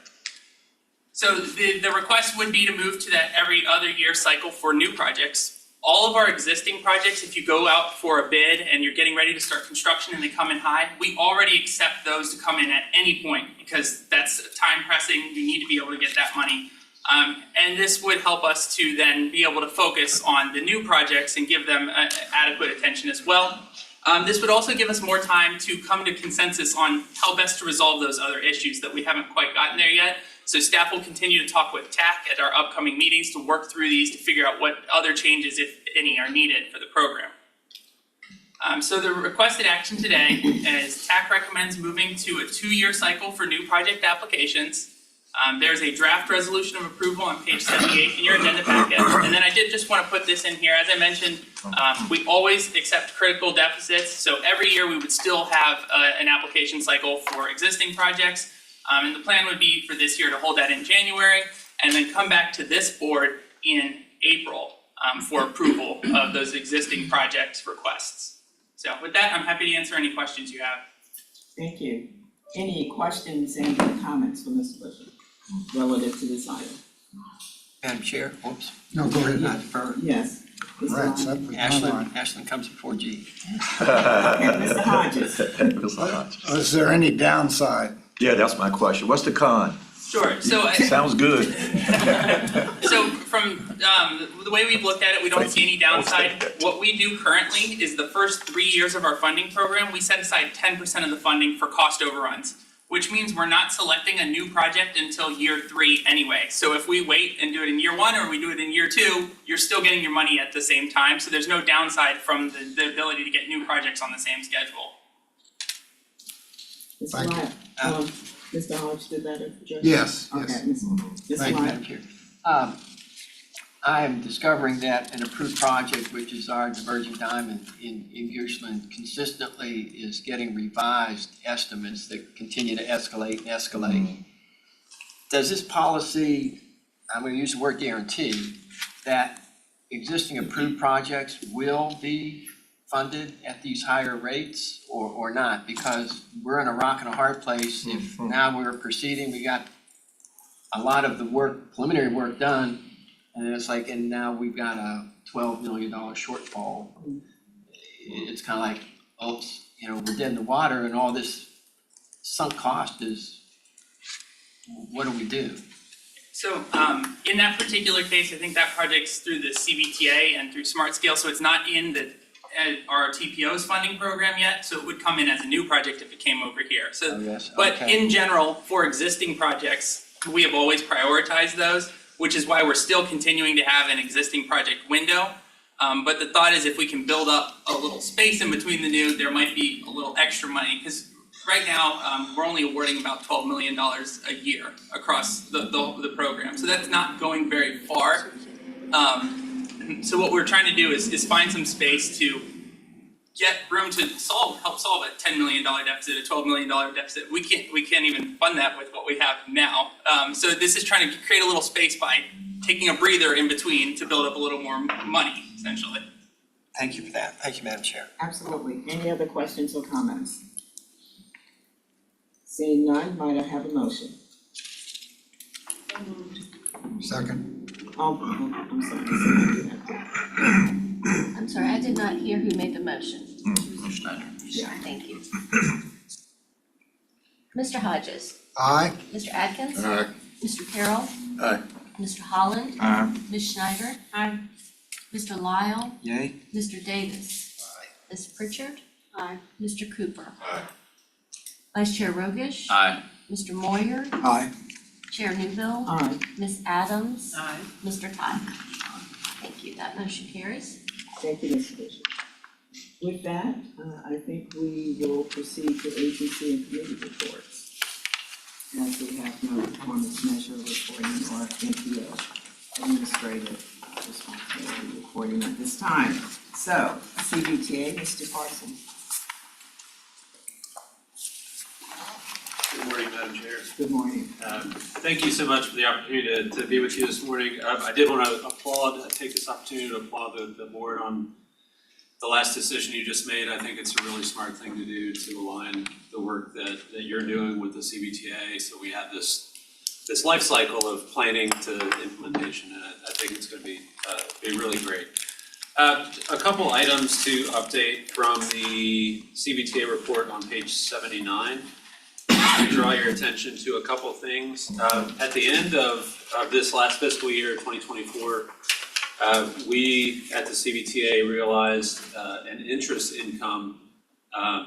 So the request would be to move to that every other year cycle for new projects. All of our existing projects, if you go out for a bid and you're getting ready to start construction and they come in high, we already accept those to come in at any point because that's time pressing. You need to be able to get that money And this would help us to then be able to focus on the new projects and give them adequate attention as well. This would also give us more time to come to consensus on how best to resolve those other issues that we haven't quite gotten there yet. So staff will continue to talk with TAC at our upcoming meetings to work through these to figure out what other changes, if any, are needed for the program. So the requested action today is TAC recommends moving to a 2-year cycle for new project applications. There's a draft resolution of approval on page 78 in your agenda packet. And then I did just want to put this in here. As I mentioned, we always accept critical deficits. So every year we would still have an application cycle for existing projects. And the plan would be for this year to hold that in January and then come back to this board in April for approval of those existing projects requests. So with that, I'm happy to answer any questions you have. Thank you. Any questions and comments for Mr. Busher relative to this item? Madam Chair, whoops, No, go ahead. I defer. Yes. Mr. Right, Hodges. so that was my line. Ashland comes before G. And Mr. Hodges. Mr. Hodges. Is there any downside? Yeah, that's my question. What's the con? Sure. So Sounds good. So from the way we've looked at it, we don't see any downside. What we do currently is the first 3 years of our funding program, we set aside 10% of the funding for cost overruns, which means we're not selecting a new project until year 3 anyway. So if we wait and do it in year 1 or we do it in year 2, you're still getting your money at the same time. So there's no downside from the ability to get new projects on the same schedule. Mr. Thank you. Lyon, Mr. Hodge, did that address? Yes, Okay, yes. Mr. Thank you, Lyon. Madam Chair. I am discovering that an approved project, which is our diversion diamond in Goochland, consistently is getting revised estimates that continue to escalate and escalate. Does this policy, I'm gonna use the word guarantee, that existing approved projects will be funded at these higher rates or not? Because we're in a rock and a hard place. If now we're proceeding, we got a lot of the work, preliminary work done, and it's like, and now we've got a $12 million shortfall. It's kind of like, oops, you know, we're dead in the water and all this sunk cost is, what do we do? So in that particular case, I think that project's through the CBTA and through Smart Scale, so it's not in the RRTPO's funding program yet, so it would come in as a new project if it came over here. So, Oh, yes, but okay. in general, for existing projects, we have always prioritized those, which is why we're still continuing to have an existing project window. But the thought is if we can build up a little space in between the new, there might be a little extra money, because right now, we're only awarding about $12 million a year across the program. So that's not going very far. So what we're trying to do is find some space to get room to help solve a $10 million deficit, a $12 million deficit. We can't even fund that with what we have now. So this is trying to create a little space by taking a breather in between to build up a little more money, essentially. Thank you for that. Thank you, Madam Chair. Absolutely. Any other questions or comments? Seeing none, might I have a motion? Second. I'm sorry. I'm sorry, I did not hear who made the motion. Schneider. Yeah. Thank you. Mr. Hodges, Aye. Mr. Atkins, Aye. Mr. Carroll, Aye. Mr. Holland, Aye. Ms. Schneider. Aye. Mr. Lyle, Yay? Mr. Davis. Ms. Pritchard. Aye. Mr. Cooper. Aye. Vice Chair Rogish. Aye. Mr. Moyer, Aye. Chair Newbill, Aye. Ms. Adams. Aye. Mr. Ty. Thank you, that motion carries. Thank you, Mr. Bishop. With that, I think we will proceed to agency and committee reports. As we have no performance measure reporting or NPO, administrative responsibility reporting at this time. So, CBTA, Mr. Parson. Good morning, Madam Chair. Good morning. Thank you so much for the opportunity to be with you this morning. I did want to take this opportunity to applaud the board on the last decision you just made. I think it's a really smart thing to do to align the work that you're doing with the CBTA. So we have this life cycle of planning to implementation, and I think it's going to be really great. A couple items to update from the CBTA report on page 79. to draw your attention to a couple things. At the end of this last fiscal year, 2024, we at the CBTA realized an interest income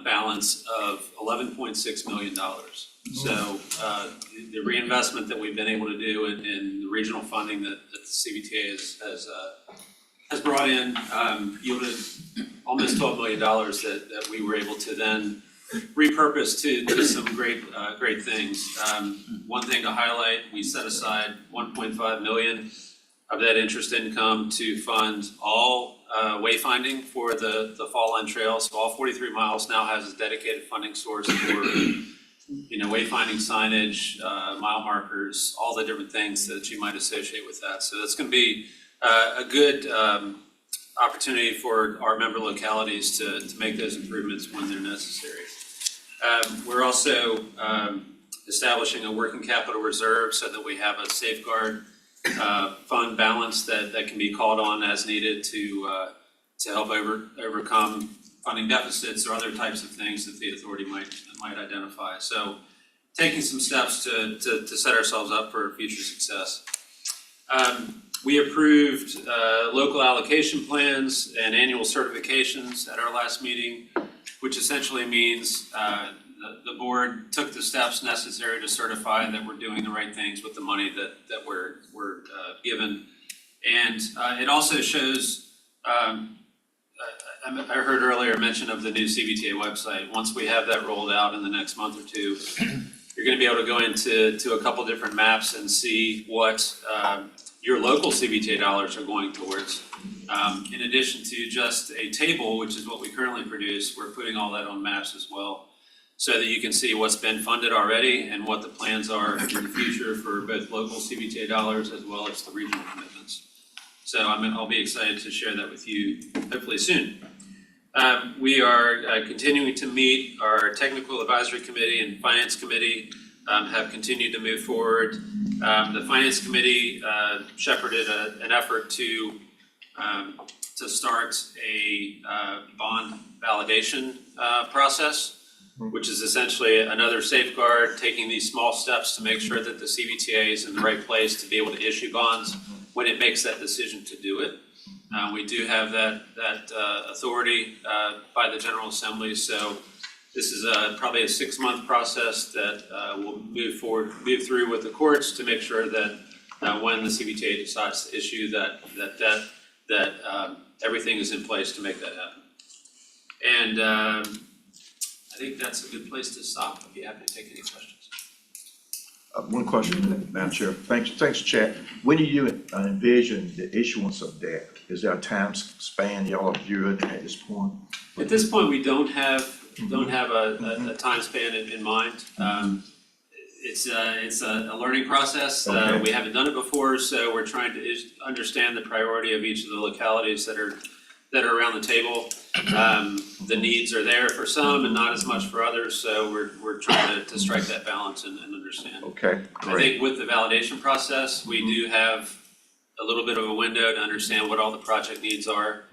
balance of $11.6 million. So the reinvestment that we've been able to do in the regional funding that the CBTA has brought in yielded almost $12 million that we were able to then repurpose to some great things. One thing to highlight, we set aside $1.5 million of that interest income to fund all wayfinding for the Fall Line Trail. So all 43 miles now has a dedicated funding source for wayfinding signage, mile markers, all the different things that you might associate with that. So that's going to be a good opportunity for our member localities to make those improvements when they're necessary. We're also establishing a working capital reserve so that we have a safeguard fund balance that can be called on as needed to help overcome funding deficits or other types of things that the authority might identify. So taking some steps to set ourselves up for future success. We approved local allocation plans and annual certifications at our last meeting, which essentially means the board took the steps necessary to certify that we're doing the right things with the money that we're given. And it also shows, I heard earlier mention of the new CBTA website. Once we have that rolled out in the next month or two, you're going to be able to go into a couple different maps and see what your local CBTA dollars are going towards. In addition to just a table, which is what we currently produce, we're putting all that on maps as well, so that you can see what's been funded already and what the plans are in the future for both local CBTA dollars as well as the regional commitments. So I'll be excited to share that with you hopefully soon. We are continuing to meet. Our technical advisory committee and finance committee have continued to move forward. The finance committee shepherded an effort to start a bond validation process, which is essentially another safeguard, taking these small steps to make sure that the CBTA is in the right place to be able to issue bonds when it makes that decision to do it. We do have that authority by the General Assembly, so this is probably a 6-month process that will move through with the courts to make sure that when the CBTA decides to issue that everything is in place to make that happen. And I think that's a good place to stop if you happen to take any questions. One question, Madam Chair. Thanks, Chad. When do you envision the issuance of debt? Is there a time span y'all are viewing at this point? At this point, we don't have a time span in mind. It's a learning process. Okay. We haven't done it before, so we're trying to understand the priority of each of the localities that are around the table. The needs are there for some and not as much for others, so we're trying to strike that balance and understand. Okay, I great. think with the validation process, we do have a little bit of a window to understand what all the project needs are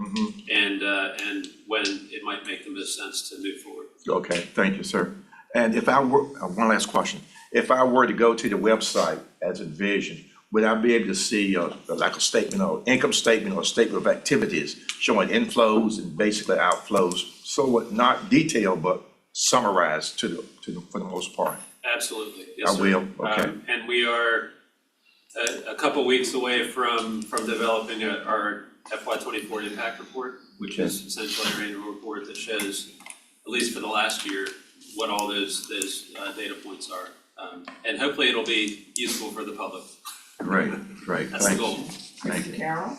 and when it might make the most sense to move forward. Okay, thank you, sir. And if I were, one last question. If I were to go to the website as envisioned, would I be able to see like a statement or income statement or statement of activities showing inflows and basically outflows? So what, not detailed, but summarized for the most part? Absolutely, yes, sir. I will, okay. And we are a couple weeks away from developing our FY24 impact report, which is essentially our annual report that shows, at least for the last year, what all those data points are. And hopefully it'll be useful for the public. Great. That's the goal. Thank you. Carol?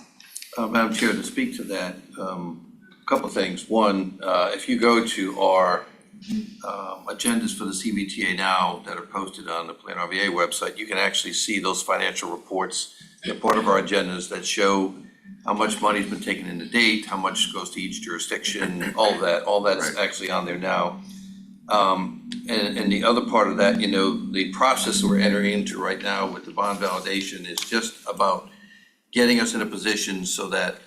Madam Chair, to speak to that, a couple of things. One, if you go to our agendas for the CBTA now that are posted on the Plan RVA website, you can actually see those financial reports. They're part of our agendas that show how much money's been taken in to date, how much goes to each jurisdiction, all that's actually on there now. And the other part of that, the process we're entering into right now with the bond validation is just about getting us in a position so that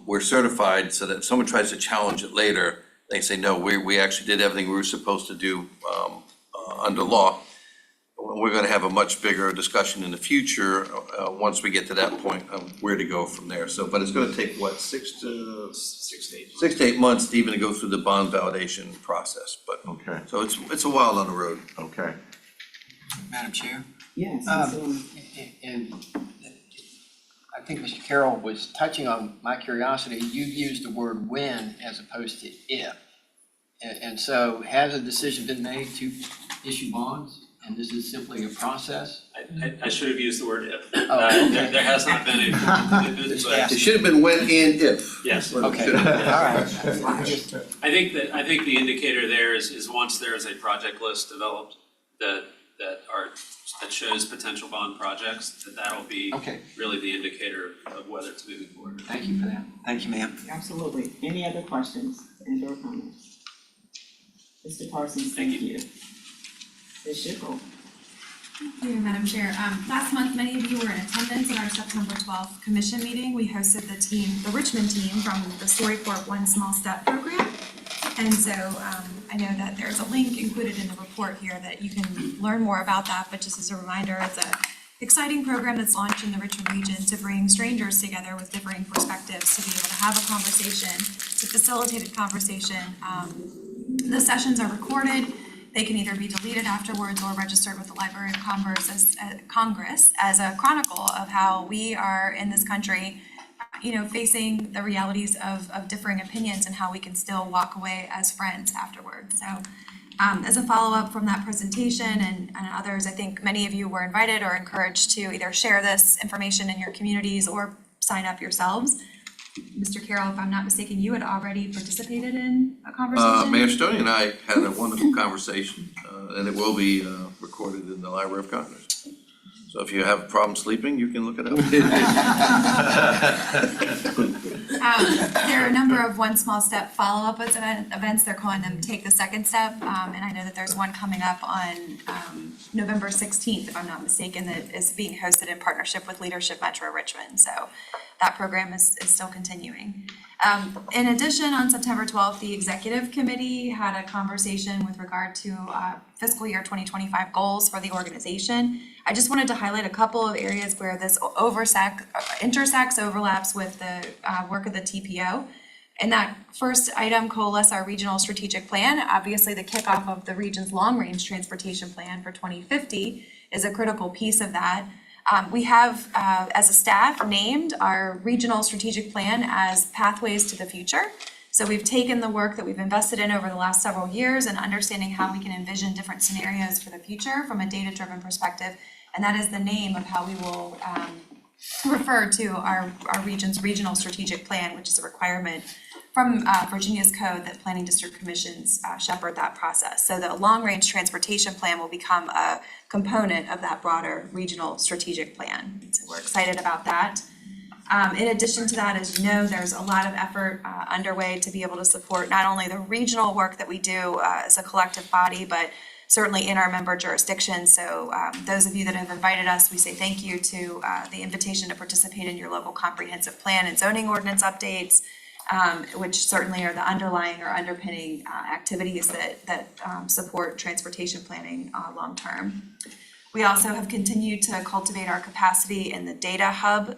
we're certified, so that if someone tries to challenge it later, they say, no, we actually did everything we were supposed to do under law. We're gonna have a much bigger discussion in the future, once we get to that point of where to go from there. So, but it's gonna take, what, 6 to 8 months to even go through the bond validation process, but, Okay, so it's a while on the road. okay. Madam Chair? Yes, And I think Mr. Carroll was touching on my curiosity. You used the word when as opposed to if. And so has a decision been made to issue bonds? And this is simply a process? I should have used the word if. Oh, okay. There has not been a formal commitment, but It should have been when and if. yes. Okay, all right. Just- I think the indicator there is once there is a project list developed that shows potential bond projects, that'll be Okay, really the indicator of whether it's moving forward. thank you for that. Thank you, ma'am. absolutely. Any other questions and or comments? Mr. Parsons, thank you. Ms. Schickel. Thank you, Madam Chair. Last month, many of you were in attendance at our September 12th commission meeting. We hosted the Richmond team from the StoryCorps One Small Step program. And so I know that there's a link included in the report here that you can learn more about that, but just as a reminder, it's an exciting program that's launched in the Richmond region to bring strangers together with differing perspectives to be able to have a conversation. It's a facilitated conversation. The sessions are recorded. They can either be deleted afterwards or registered with the Library of Congress as a chronicle of how we are in this country, facing the realities of differing opinions and how we can still walk away as friends afterwards. So as a follow-up from that presentation and others, I think many of you were invited or encouraged to either share this information in your communities or sign up yourselves. Mr. Carroll, if I'm not mistaken, you had already participated in a conversation? Mayor Stoney and I had a wonderful conversation, and it will be recorded in the Library of Congress. So if you have a problem sleeping, you can look it up. There are a number of One Small Step follow-up events, they're calling them Take the Second Step, and I know that there's one coming up on November 16th, if I'm not mistaken, that is being hosted in partnership with Leadership Metro Richmond, so that program is still continuing. In addition, on September 12th, the Executive Committee had a conversation with regard to fiscal year 2025 goals for the organization. I just wanted to highlight a couple of areas where this intersects, overlaps with the work of the TPO. And that first item, coalesce our regional strategic plan. Obviously, the kickoff of the region's long-range transportation plan for 2050 is a critical piece of that. We have, as a staff, named our regional strategic plan as Pathways to the Future. So we've taken the work that we've invested in over the last several years and understanding how we can envision different scenarios for the future from a data-driven perspective. And that is the name of how we will refer to our region's regional strategic plan, which is a requirement from Virginia's code that planning district commissions shepherd that process. So the long-range transportation plan will become a component of that broader regional strategic plan. So we're excited about that. In addition to that, as you know, there's a lot of effort underway to be able to support not only the regional work that we do as a collective body, but certainly in our member jurisdictions. So those of you that have invited us, we say thank you to the invitation to participate in your local comprehensive plan and zoning ordinance updates, which certainly are the underlying or underpinning activities that support transportation planning long term. We also have continued to cultivate our capacity in the data hub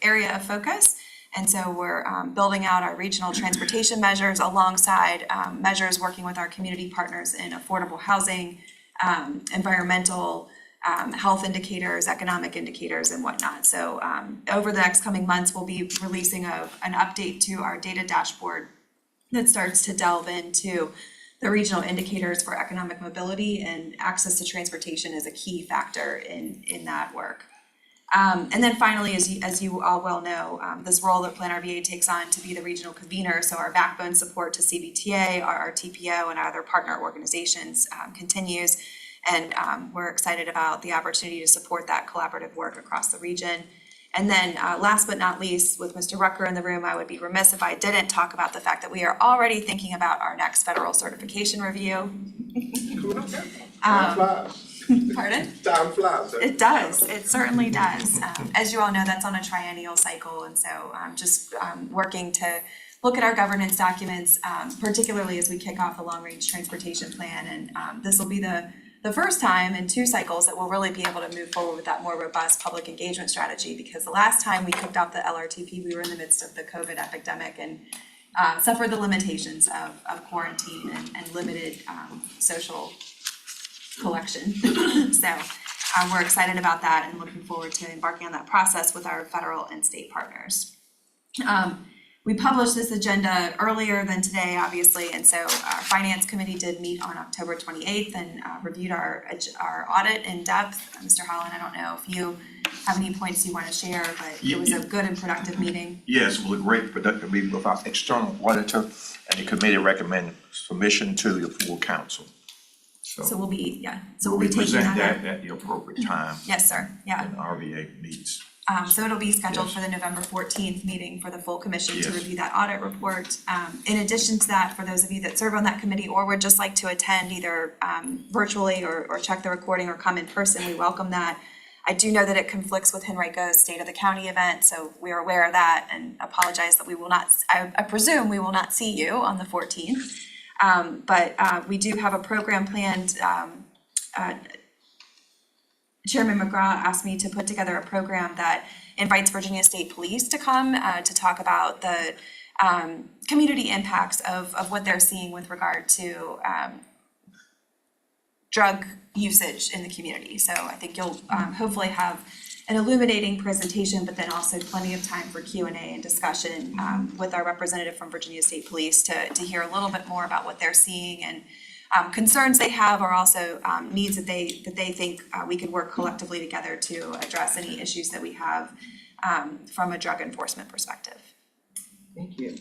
area of focus. And so we're building out our regional transportation measures alongside measures working with our community partners in affordable housing, environmental, health indicators, economic indicators, and whatnot. So over the next coming months, we'll be releasing an update to our data dashboard that starts to delve into the regional indicators for economic mobility, and access to transportation is a key factor in that work. And then finally, as you all well know, this role that Plan RVA takes on to be the regional convener, so our backbone support to CBTA, RRTPO, and other partner organizations continues. And we're excited about the opportunity to support that collaborative work across the region. And then last but not least, with Mr. Rucker in the room, I would be remiss if I didn't talk about the fact that we are already thinking about our next federal certification review. Pardon? Time flies. It does, it certainly does. As you all know, that's on a triennial cycle, and so just working to look at our governance documents, particularly as we kick off the long-range transportation plan. And this will be the first time in 2 cycles that we'll really be able to move forward with that more robust public engagement strategy, because the last time we kicked off the LRTP, we were in the midst of the COVID epidemic and suffered the limitations of quarantine and limited social collection. So we're excited about that and looking forward to embarking on that process with our federal and state partners. We published this agenda earlier than today, obviously, and so our finance committee did meet on October 28th and reviewed our audit in depth. Mr. Holland, I don't know if you have any points you want to share, but it was a good and productive meeting. Yes, it was a great productive meeting with our external auditor, and the committee recommended submission to the full council. So we'll be taking present that up. that at the appropriate time Yes, sir, yeah. when the RVA meets. So it'll be scheduled Yes. for the November 14th meeting for the full commission to Yes. review that audit report. In addition to that, for those of you that serve on that committee or would just like to attend either virtually or check the recording or come in person, we welcome that. I do know that it conflicts with Henrico's State of the County event, so we are aware of that and apologize that we will not, I presume we will not see you on the 14th. But we do have a program planned. Chairman McGraw asked me to put together a program that invites Virginia State Police to come to talk about the community impacts of what they're seeing with regard to drug usage in the community. So I think you'll hopefully have an illuminating presentation, but then also plenty of time for Q&A and discussion with our representative from Virginia State Police to hear a little bit more about what they're seeing and concerns they have, or also needs that they think we could work collectively together to address any issues that we have from a drug enforcement perspective. Thank you.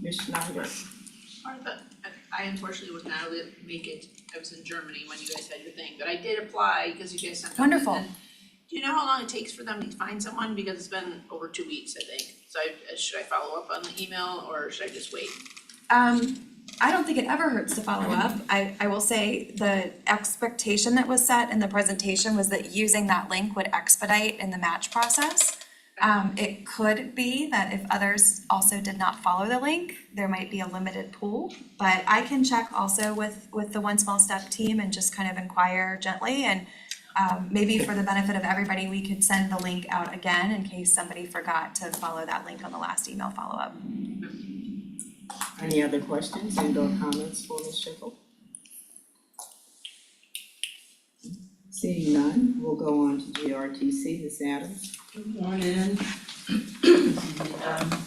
Ms. Schneider. Martha, I unfortunately was not able to make it. I was in Germany when you guys had your thing, but I did apply because you guys sent them. Wonderful. And do you know how long it takes for them to find someone? Because it's been over 2 weeks, I think. So should I follow up on the email or should I just wait? I don't think it ever hurts to follow up. I will say the expectation that was set in the presentation was that using that link would expedite in the match process. It could be that if others also did not follow the link, there might be a limited pool. But I can check also with the One Small Step team and just kind of inquire gently, and maybe for the benefit of everybody, we could send the link out again in case somebody forgot to follow that link on the last email follow-up. Any other questions and or comments for Ms. Schickel? Seeing none, we'll go on to GRTC, Ms. Adams. Good morning.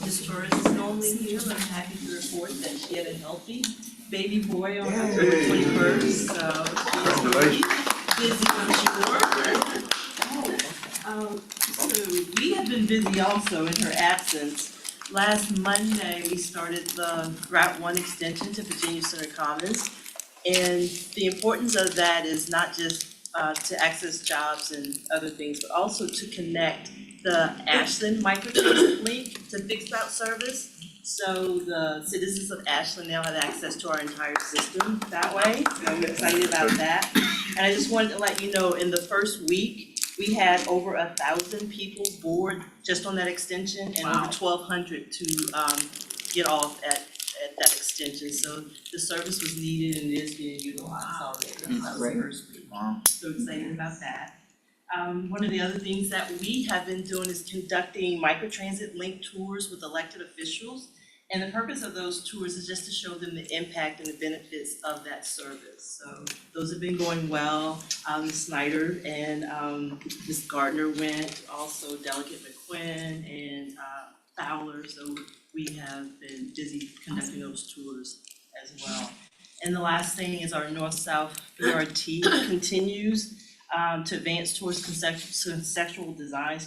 Ms. Torres is normally here, but I'm happy to report that she had a healthy baby boy on October 21st, so she's busy, I'm sure. So we have been busy also in her absence. Last Monday, we started the Route 1 extension to Virginia Center Commons. And the importance of that is not just to access jobs and other things, but also to connect the Ashland microtransit link to fixed route service. So the citizens of Ashland now have access to our entire system that way. So I'm excited about that. And I just wanted to let you know, in the first week, we had over 1,000 people board just on that extension and over 1,200 to get off at that extension. So the service was needed and it is being utilized already. That was the first week. So excited about that. One of the other things that we have been doing is conducting microtransit link tours with elected officials. And the purpose of those tours is just to show them the impact and the benefits of that service. So those have been going well. Ms. Snyder and Ms. Gardner went, also Delegate McQuinn and Fowler. So we have been busy conducting those tours as well. And the last thing is our North-South BRT continues to advance towards conceptual design,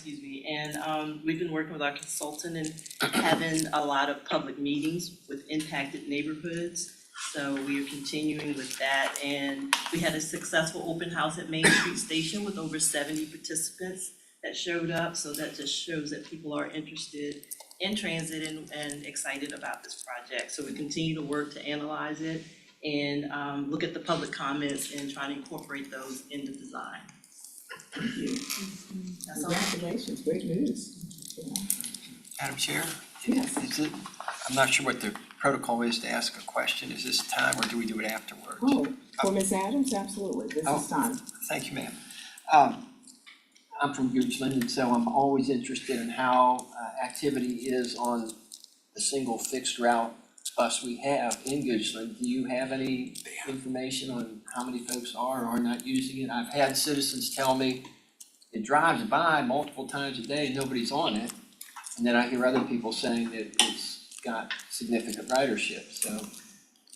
and we've been working with our consultant and having a lot of public meetings with impacted neighborhoods. So we are continuing with that, and we had a successful open house at Main Street Station with over 70 participants that showed up. So that just shows that people are interested in transit and excited about this project. So we continue to work to analyze it and look at the public comments and try to incorporate those into design. Thank you. Congratulations, great news. Madam Chair, Yes. is it, I'm not sure what the protocol is to ask a question. Is this time or do we do it afterwards? Oh, for Ms. Adams, absolutely, this is time. Thank you, ma'am. I'm from Goochland, and so I'm always interested in how activity is on the single fixed route bus we have in Goochland. Do you have any information on how many folks are or are not using it? I've had citizens tell me it drives by multiple times a day and nobody's on it. And then I hear other people saying that it's got significant ridership, so.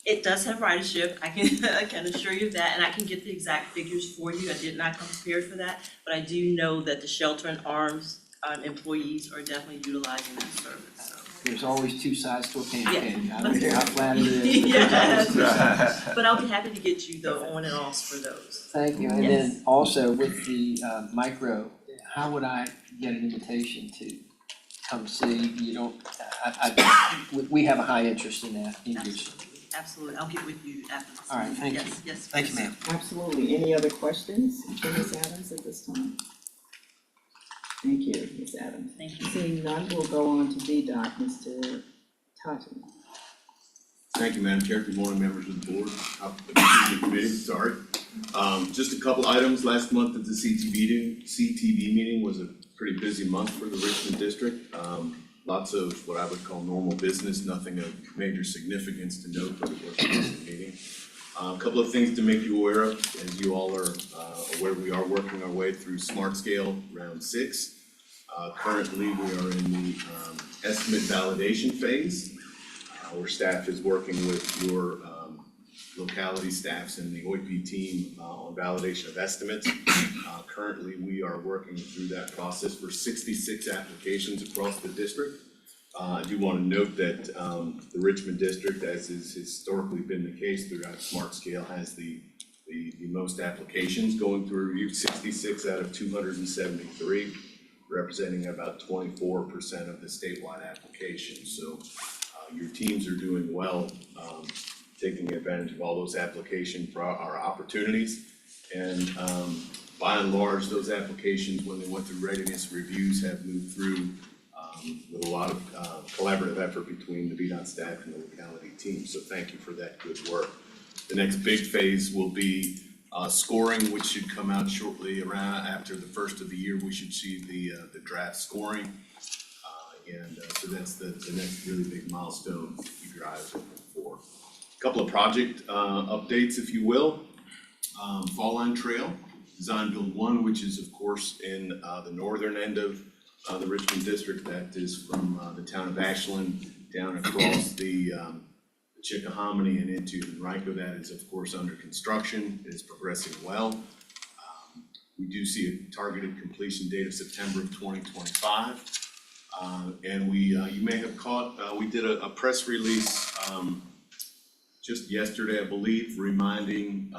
It does have ridership, I can assure you of that, and I can get the exact figures for you, I did not come prepared for that, but I do know that the Shelter and Arms employees are definitely utilizing that service, so. There's always two sides to a pancake. Yeah. I don't care how flat it is. Yes. But I'll be happy to get you the on and offs for those. Thank you, and Yes. then also with the micro, how would I get an invitation to come see? You don't, we have a high interest in that, in Goochland. Absolutely, I'll get with you after this. All right, thank you. Yes, yes. Thank you, ma'am. Absolutely. Any other questions for Ms. Adams at this time? Thank you, Ms. Adams. Thank you. Seeing none, we'll go on to VDOT, Mr. Totten. Thank you, Madam Chair. Good morning, members of the board, the committee, sorry. Just a couple items. Last month at the CTV meeting was a pretty busy month for the Richmond district. Lots of what I would call normal business, nothing of major significance to note, but it was a busy meeting. A couple of things to make you aware of, as you all are aware, we are working our way through Smart Scale Round 6. Currently, we are in the estimate validation phase, where staff is working with your locality staffs and the OIP team on validation of estimates. Currently, we are working through that process for 66 applications across the district. I do want to note that the Richmond district, as has historically been the case throughout Smart Scale, has the most applications going through review, 66 out of 273, representing about 24% of the statewide applications. So your teams are doing well, taking advantage of all those applications for our opportunities. And by and large, those applications, when they went through readiness reviews, have moved through with a lot of collaborative effort between the VDOT staff and the locality team. So thank you for that good work. The next big phase will be scoring, which should come out shortly around after the first of the year. We should see the draft scoring. So that's the next really big milestone to keep your eyes open for. A couple of project updates, if you will. Fall Line Trail, Design Build 1, which is of course in the northern end of the Richmond district. That is from the town of Ashland down across the Chickahominy and into Henrico. That is of course under construction. It is progressing well. We do see a targeted completion date of September of 2025. And you may have caught, we did a press release just yesterday, I believe, reminding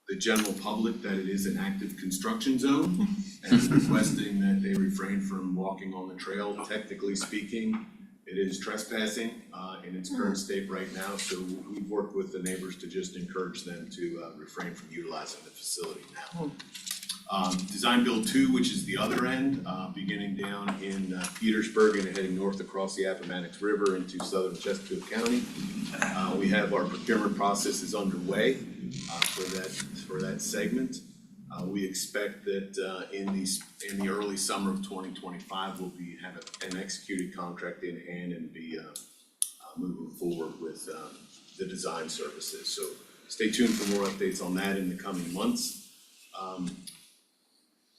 the general public that it is an active construction zone and requesting that they refrain from walking on the trail. Technically speaking, it is trespassing in its current state right now, so we've worked with the neighbors to just encourage them to refrain from utilizing the facility now. Design Build 2, which is the other end, beginning down in Petersburg and heading north across the Appomattox River into southern Chesterfield County. We have our procurement processes underway for that segment. We expect that in the early summer of 2025, we'll have an executed contract in hand and be moving forward with the design services. So stay tuned for more updates on that in the coming months.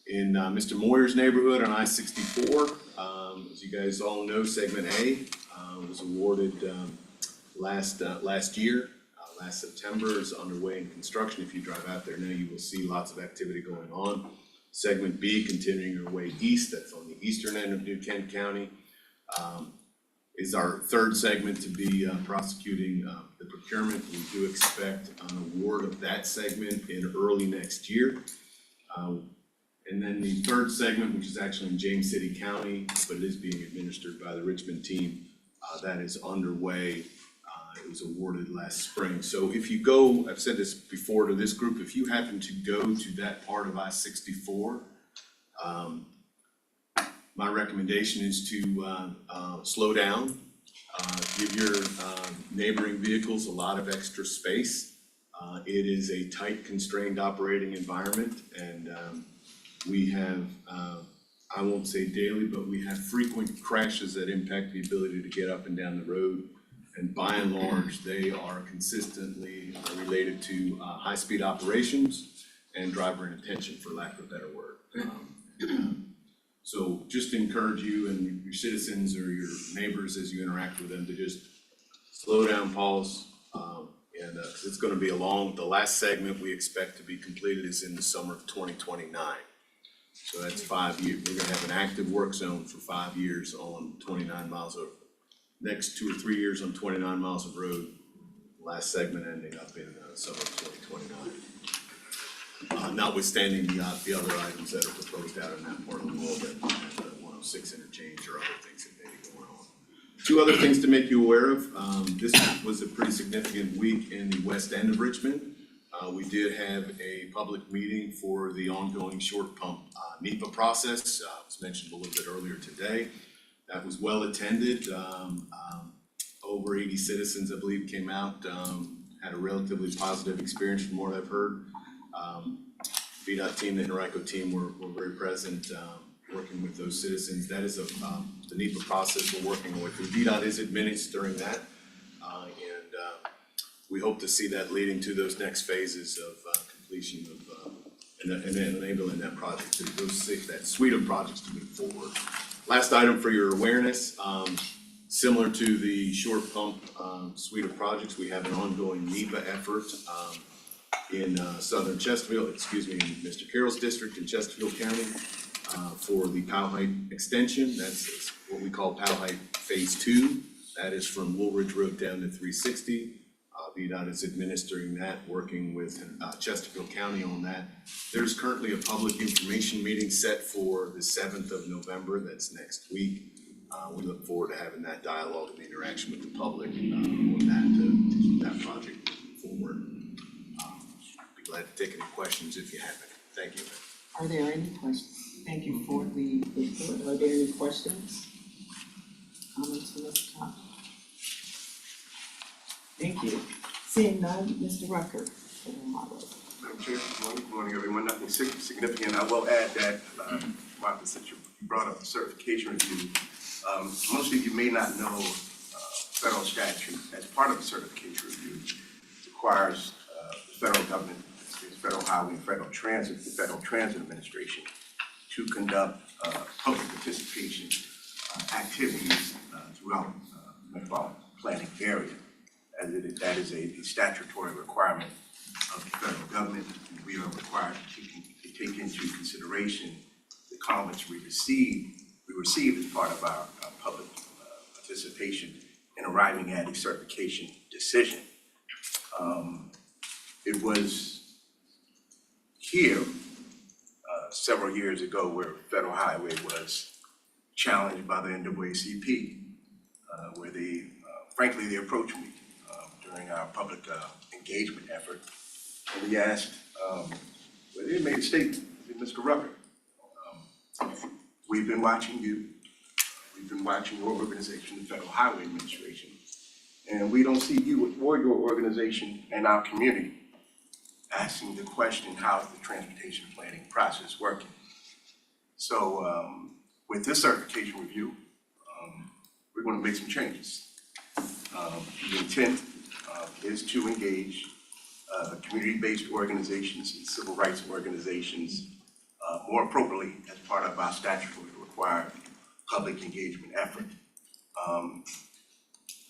In Mr. Moyer's neighborhood on I-64, as you guys all know, Segment A was awarded last year. Last September is underway in construction. If you drive out there now, you will see lots of activity going on. Segment B, continuing your way east, that's on the eastern end of New Kent County, is our third segment to be prosecuting the procurement. We do expect an award of that segment in early next year. And then the third segment, which is actually in James City County, but it is being administered by the Richmond team, that is underway. It was awarded last spring. So if you go, I've said this before to this group, if you happen to go to that part of I-64, my recommendation is to slow down, give your neighboring vehicles a lot of extra space. It is a tight, constrained operating environment, and we have, I won't say daily, but we have frequent crashes that impact the ability to get up and down the road. And by and large, they are consistently related to high-speed operations and driver inattention, for lack of a better word. So just encourage you and your citizens or your neighbors as you interact with them to just slow down, pause, and 'cause it's gonna be the last segment we expect to be completed is in the summer of 2029. So that's 5 years. We're gonna have an active work zone for 5 years on 29 miles of, next 2 or 3 years on 29 miles of road. Last segment ending up in summer of 2029. Notwithstanding the other items that are proposed out in that part of the world, that the 106 interchange or other things that may be going on. Two other things to make you aware of. This was a pretty significant week in the west end of Richmond. We did have a public meeting for the ongoing short pump NEPA process. It was mentioned a little bit earlier today. That was well attended. Over 80 citizens, I believe, came out, had a relatively positive experience from what I've heard. VDOT team, the Henrico team were very present, working with those citizens. That is the NEPA process we're working with. The VDOT is administering that, and we hope to see that leading to those next phases of completion of and then enabling that project to that suite of projects to move forward. Last item for your awareness, similar to the short pump suite of projects, we have an ongoing NEPA effort in southern Chesterfield, in Mr. Carroll's district in Chesterfield County, for the Powhite extension. That's what we call Powhite Phase 2. That is from Woolridge Road down to 360. VDOT is administering that, working with Chesterfield County on that. There's currently a public information meeting set for the 7th of November. That's next week. We look forward to having that dialogue and interaction with the public on that to keep that project moving forward. Be glad to take any questions if you have any. Thank you. Are there any questions? Thank you for the report. Are there any questions? Comments from this topic? Thank you. Seeing none, Mr. Rucker. Madam Chair, good morning, everyone. Nothing significant. I will add that, Martha, since you brought up the certification review, most of you may not know federal statute as part of the certification review requires the federal government, Federal Highway and Federal Transit, the Federal Transit Administration, to conduct public participation activities throughout the metropolitan planning area. That is a statutory requirement of the federal government. We are required to take into consideration the comments we received as part of our public participation in arriving at a certification decision. It was here several years ago where Federal Highway was challenged by the NAACP, where they, frankly, they approached me during our public engagement effort, and we asked, well, they made a statement, Mr. Rucker, we've been watching you, we've been watching your organization, the Federal Highway Administration, and we don't see you or your organization and our community asking the question, how's the transportation planning process working? So with this certification review, we're going to make some changes. The intent is to engage community-based organizations and civil rights organizations more appropriately as part of our statutorily required public engagement effort.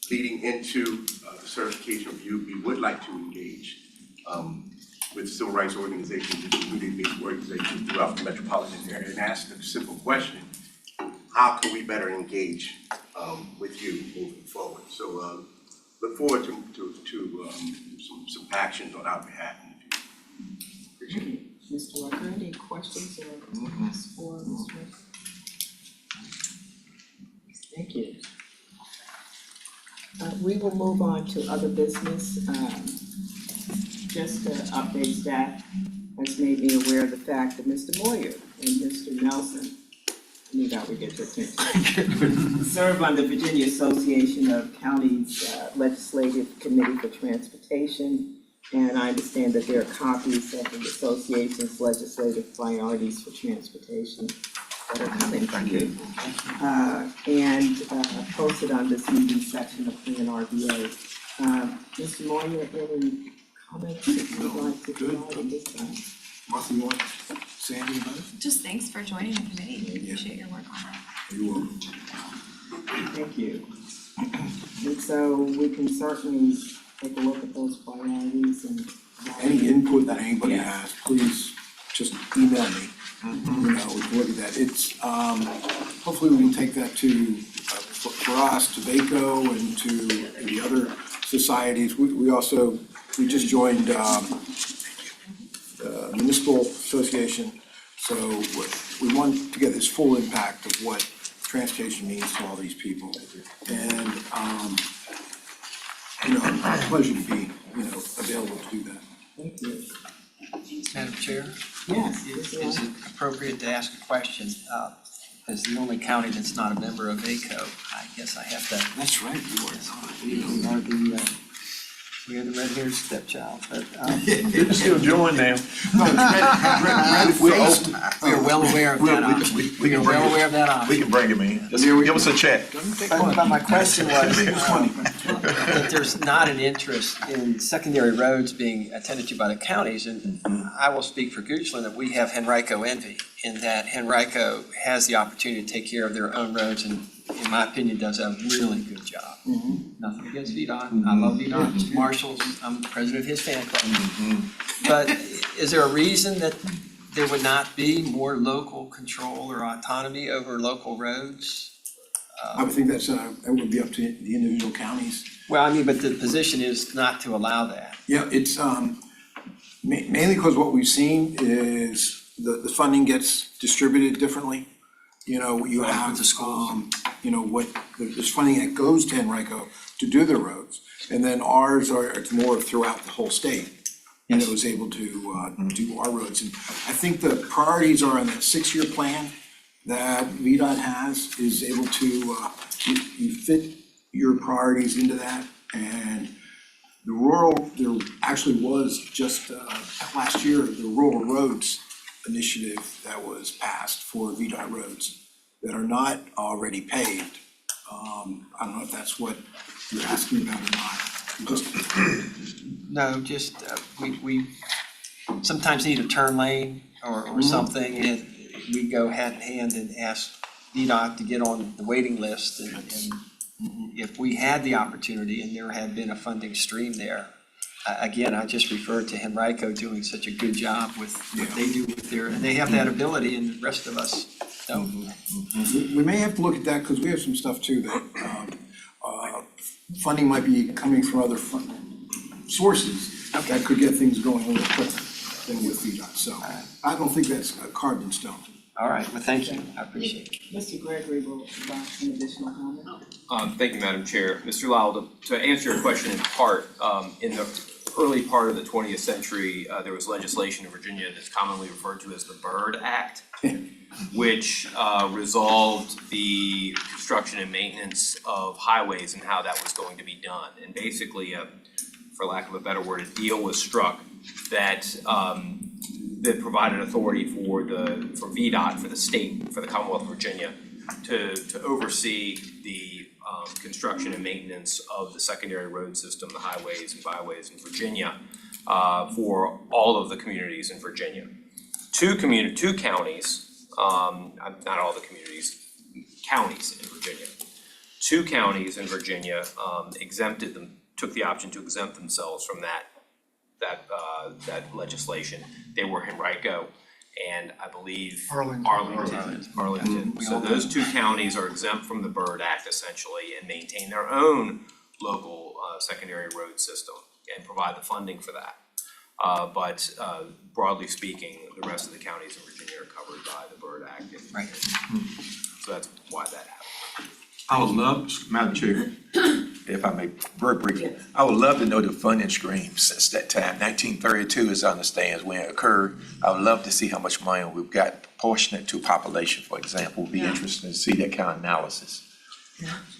Leading into the certification review, we would like to engage with civil rights organizations and community-based organizations throughout the metropolitan area and ask the simple question, how can we better engage with you moving forward? So look forward to some actions on our behalf in the future. Appreciate it. Mr. Rucker, any questions or comments for Mr. Rucker? Thank you. We will move on to other business. Just to update staff has made me aware of the fact that Mr. Moyer and Mr. Nelson knew that would get your attention. Serve on the Virginia Association of Counties Legislative Committee for Transportation. And I understand that there are copies of the association's legislative priorities for transportation that are coming to you. And posted on this meeting section of Plan RBA. Mr. Moore, any comments that you would like to provide at this time? Martha, you want to say anything about it? Just thanks for joining the committee. We appreciate your work on it. You're welcome. Thank you. And so we can certainly take a look at those priorities and. Any input that anybody has, please just email me. You know, we can look at that. It's, hopefully we can take that to, for us, to VACO and to the other societies. We also, we just joined, the Municipal Association. So we want to get this full impact of what transportation means to all these people. And, you know, it's a pleasure to be, you know, available to do that. Thank you. Madam Chair? Yes. Is it appropriate to ask a question? As the only county that's not a member of VACO, I guess I have to. That's right, you are. We are the red-haired stepchild, but, You can still join now. we are well aware of that option. We can bring well aware it, of that option. we can bring him in. Just give us a check. But my question was, that there's not an interest in secondary roads being attended to by the counties, and I will speak for Goochland that we have Henrico envy, in that Henrico has the opportunity to take care of their own roads, and in my opinion, does a really good job. Nothing against VDOT, I love VDOT, Mr. Marshall's, I'm president of his fan club. But is there a reason that there would not be more local control or autonomy over local roads? I would think that would be up to the individual counties. Well, I mean, but the position is not to allow that. Yeah, it's, mainly because what we've seen is the funding gets distributed differently. You know, you have, you know, there's funding that goes to Henrico to do the roads. And then ours it's more throughout the whole state. And it was able to, do our roads. And I think the priorities are in that 6-year plan that VDOT has, is able to, you fit your priorities into that. And there actually was just, last year, the rural roads initiative that was passed for VDOT roads that are not already paved. I don't know if that's what you're asking about or not. No, just, we sometimes need a turn lane or something, and we go hand in hand and ask VDOT to get on the waiting list, and if we had the opportunity and there had been a funding stream there, again, I just referred to Henrico doing such a good job with what they do with and they have that ability, and the rest of us don't. We may have to look at that, because we have some stuff too that, funding might be coming from other sources that could get things going a little quicker than with VDOT. So I don't think that's carved in stone. All right, well, thank you, I appreciate it. Mr. Gregory will provide some additional comment. Thank you, Madam Chair. Mr. Lyle, to answer your question in part, in the early part of the 20th century, there was legislation in Virginia that's commonly referred to as the Byrd Act, which resolved the construction and maintenance of highways and how that was going to be done. And basically, for lack of a better word, a deal was struck that that provided authority for VDOT, for the state, for the Commonwealth of Virginia, to oversee the construction and maintenance of the secondary road system, the highways and byways in Virginia, for all of the communities in Virginia. Two counties, not all the communities, counties in Virginia. Two counties in Virginia exempted them, took the option to exempt themselves from that legislation. They were Henrico and I believe Arlington. So those two counties are exempt from the Byrd Act essentially and maintain their own local secondary road system and provide the funding for that. But broadly speaking, the rest of the counties in Virginia are covered by the Byrd Act. Right. So that's why that happened. I would love, Madam Chair, if I may, very briefly, I would love to know the funding stream since that time. 1932, as I understand, is when it occurred. I would love to see how much money we've got proportionate to population, for example, would be interesting to see that kind of analysis.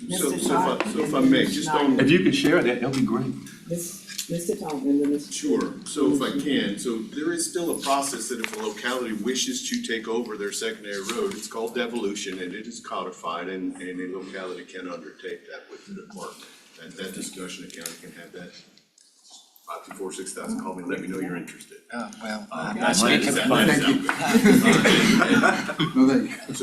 So if I may, just on. If you could share that, that'd be great. Mr. Togman, then Mr. Sure, so if I can, so there is still a process that if a locality wishes to take over their secondary road, it's called devolution and it is codified and a locality can undertake that with the department. That discussion, the county can have that. 524-6000, call me, let me know you're interested. Well, I'm not speaking. So,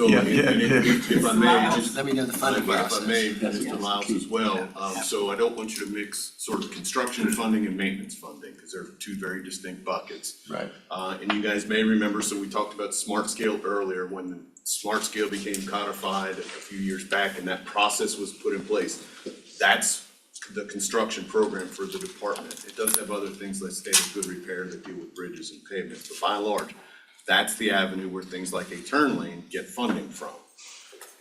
and if I may, just. Let me know the funding If I process. may, Mr. Miles as well, so I don't want you to mix sort of construction funding and maintenance funding, because they're two very distinct buckets. Right. And you guys may remember, so we talked about smart scale earlier, when the smart scale became codified a few years back and that process was put in place. That's the construction program for the department. It does have other things like state of good repair that deal with bridges and pavements, but by and large, that's the avenue where things like a turn lane get funding from.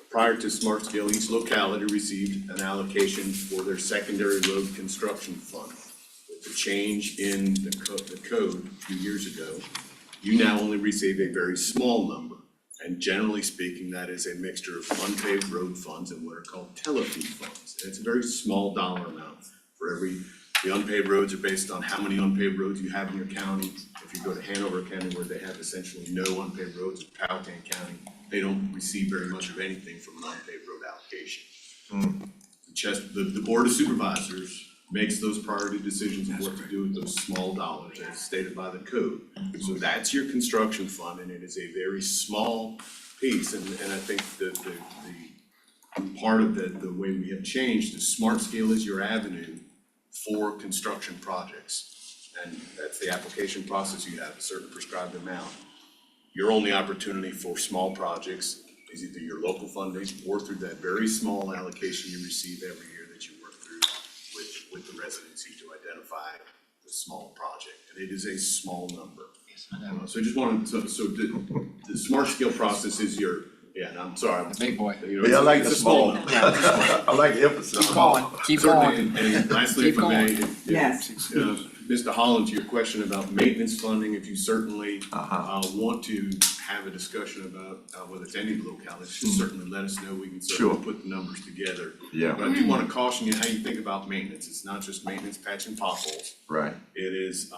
Prior to smart scale, each locality received an allocation for their secondary road construction fund. With the change in the code a few years ago, you now only receive a very small number. And generally speaking, that is a mixture of unpaved road funds and what are called telefee funds. And it's a very small dollar amount for the unpaved roads are based on how many unpaved roads you have in your county. If you go to Hanover County where they have essentially no unpaved roads, or Powhatan County, they don't receive very much of anything from an unpaved road allocation. The Board of Supervisors makes those priority decisions of what to do with those small dollars as stated by the code. So that's your construction fund, and it is a very small piece, and I think the part of the way we have changed is smart scale is your avenue for construction projects. And that's the application process, you have a certain prescribed amount. Your only opportunity for small projects is either your local funding or through that very small allocation you receive every year that you work through with the residency to identify the small project, and it is a small number. So I just wanted to, so the smart scale process is your, and I'm sorry, I'm. Big boy. You know, Yeah, I like it's the a small small. number. I like the emphasis. Keep going, keep Certainly, going. and lastly, if I may, Yes. Mr. Holland, to your question about maintenance funding, if you certainly want to have a discussion about whether it's any locality, just certainly let us know, we can certainly Sure. put the numbers together. Yeah. But I do wanna caution you how you think about maintenance, it's not just maintenance patching potholes. Right. It is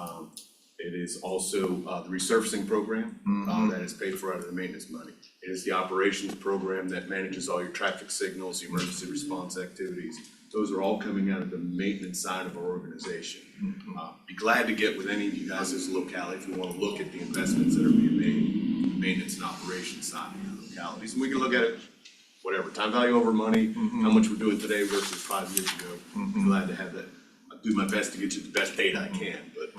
also the resurfacing program that is paid for out of the maintenance money. It is the operations program that manages all your traffic signals, emergency response activities. Those are all coming out of the maintenance side of our organization. Be glad to get with any of you guys as a locality if you wanna look at the investments that are being made, the maintenance and operations side of your localities. And we can look at it, whatever, time value over money, how much we're doing today versus 5 years ago. Glad to have that. I'll do my best to get you the best data I can, but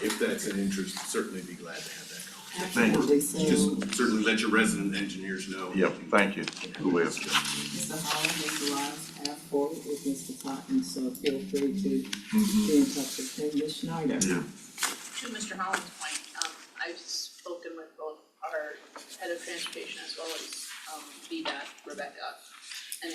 if that's an interest, certainly be glad to have that conversation. Absolutely, so, Just certainly let your resident engineers know. Yep, thank you. We will. Mr. Holland, Mr. Rice, have forward with Mr. Totten, so feel free to be in touch with him, Ms. Schneider. To Mr. Holland's point, I've spoken with both our head of transportation as well as VDOT, Rebecca. And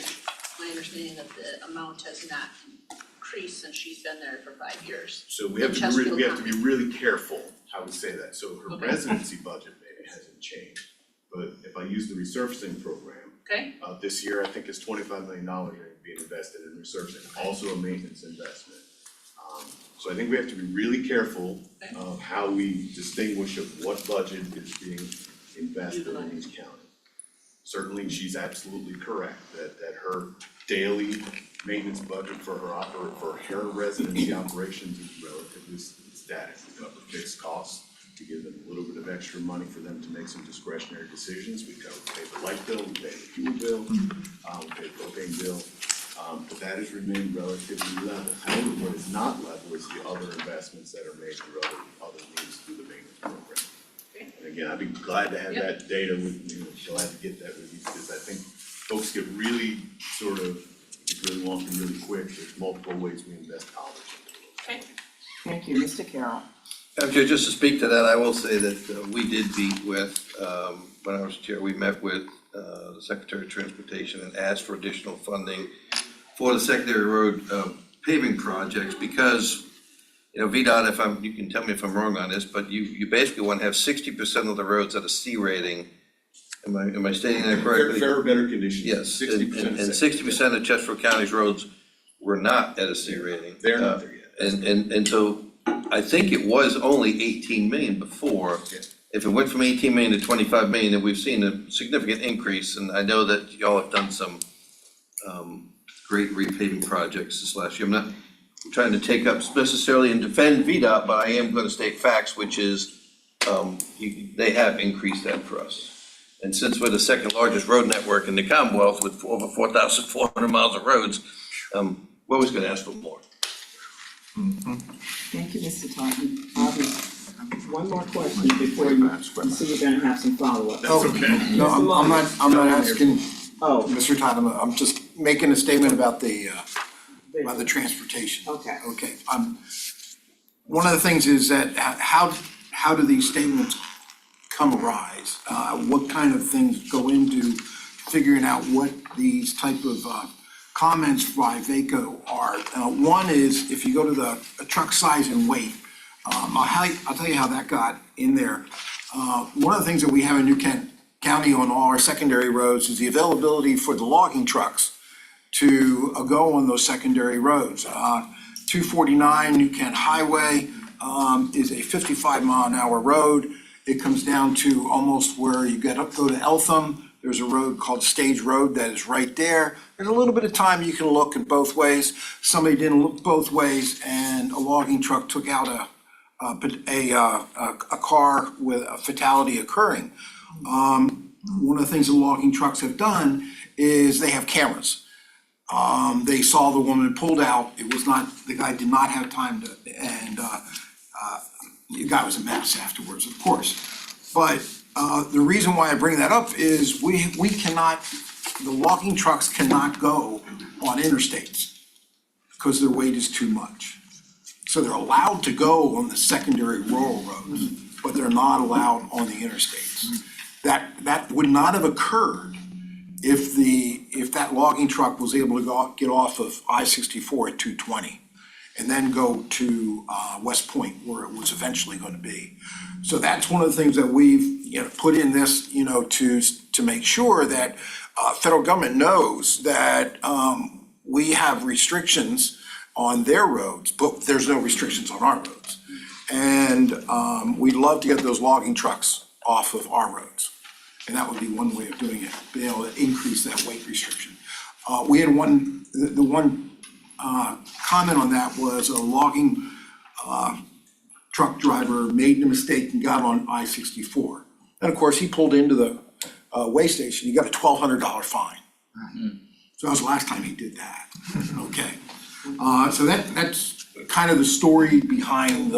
my understanding that the amount has not increased since she's been there for 5 years. So we have to be really careful how we say that. So her residency budget maybe hasn't changed. But if I use the resurfacing program, Okay, this year, I think it's $25 million being invested in resurfacing, also a maintenance investment. So I think we have to be really careful of how we distinguish of what budget is being invested in each county. Certainly, she's absolutely correct that her daily maintenance budget for her residency operations is relatively static. We cover fixed costs to give them a little bit of extra money for them to make some discretionary decisions. We pay the light bill, we pay the fuel bill, we pay the propane bill. But that has remained relatively level. However, what is not level is the other investments that are made through other means through the maintenance program. And again, I'd be glad to have that data with you, glad to get that with you, because I think folks get really sort of, really want them really quick. There's multiple ways we invest dollars. okay. Thank you, Mr. Carroll. Just to speak to that, I will say that we did meet with, when I was chair, we met with the Secretary of Transportation and asked for additional funding for the secondary road paving projects, because, you know, VDOT, you can tell me if I'm wrong on this, but you basically want to have 60% of the roads at a C rating Am I stating that correctly? Fair or better conditions, Yes, 60% and 60% of Chesterfield County's roads were not at a C rating. They're not there yet. And so I think it was only 18 million before. Yeah. If it went from 18 million to 25 million, then we've seen a significant increase, and I know that y'all have done some great repaving projects this last year. I'm not trying to take up necessarily and defend VDOT, but I am gonna state facts, which is, they have increased that for us. And since we're the second largest road network in the Commonwealth with over 4,400 miles of roads, we're always gonna ask for more. Thank you, Mr. Taunton. One more question before you see you're gonna have some follow-up. That's okay. No, I'm not asking, Oh, Mr. Todd, I'm just making a statement about the transportation. okay. Okay, one of the things is that how do these statements come arise? What kind of things go into figuring out what these type of comments by VACO are? One is, if you go to the truck size and weight, I'll tell you how that got in there. One of the things that we have in New Kent County on all our secondary roads is the availability for the logging trucks to go on those secondary roads. 249 New Kent Highway is a 55-mile-an-hour road. It comes down to almost where you go to Eltham. There's a road called Stage Road that is right there. There's a little bit of time you can look at both ways. Somebody didn't look both ways, and a logging truck took out a car with a fatality occurring. One of the things the logging trucks have done is they have cameras. They saw the woman pulled out. It was not, the guy did not have time to, and the guy was a mess afterwards, of course. But the reason why I bring that up is we cannot, the logging trucks cannot go on interstates because their weight is too much. So they're allowed to go on the secondary rural roads, but they're not allowed on the interstates. That would not have occurred if that logging truck was able to get off of I-64 at 220 and then go to West Point where it was eventually going to be. So that's one of the things that we've put in this to make sure that federal government knows that we have restrictions on their roads, but there's no restrictions on our roads. And we'd love to get those logging trucks off of our roads. And that would be one way of doing it, being able to increase that weight restriction. We had one comment on that was a logging truck driver made a mistake and got on I-64. And of course, he pulled into the weigh station, he got a $1,200 fine. So that was the last time he did that, okay? So that's kind of the story behind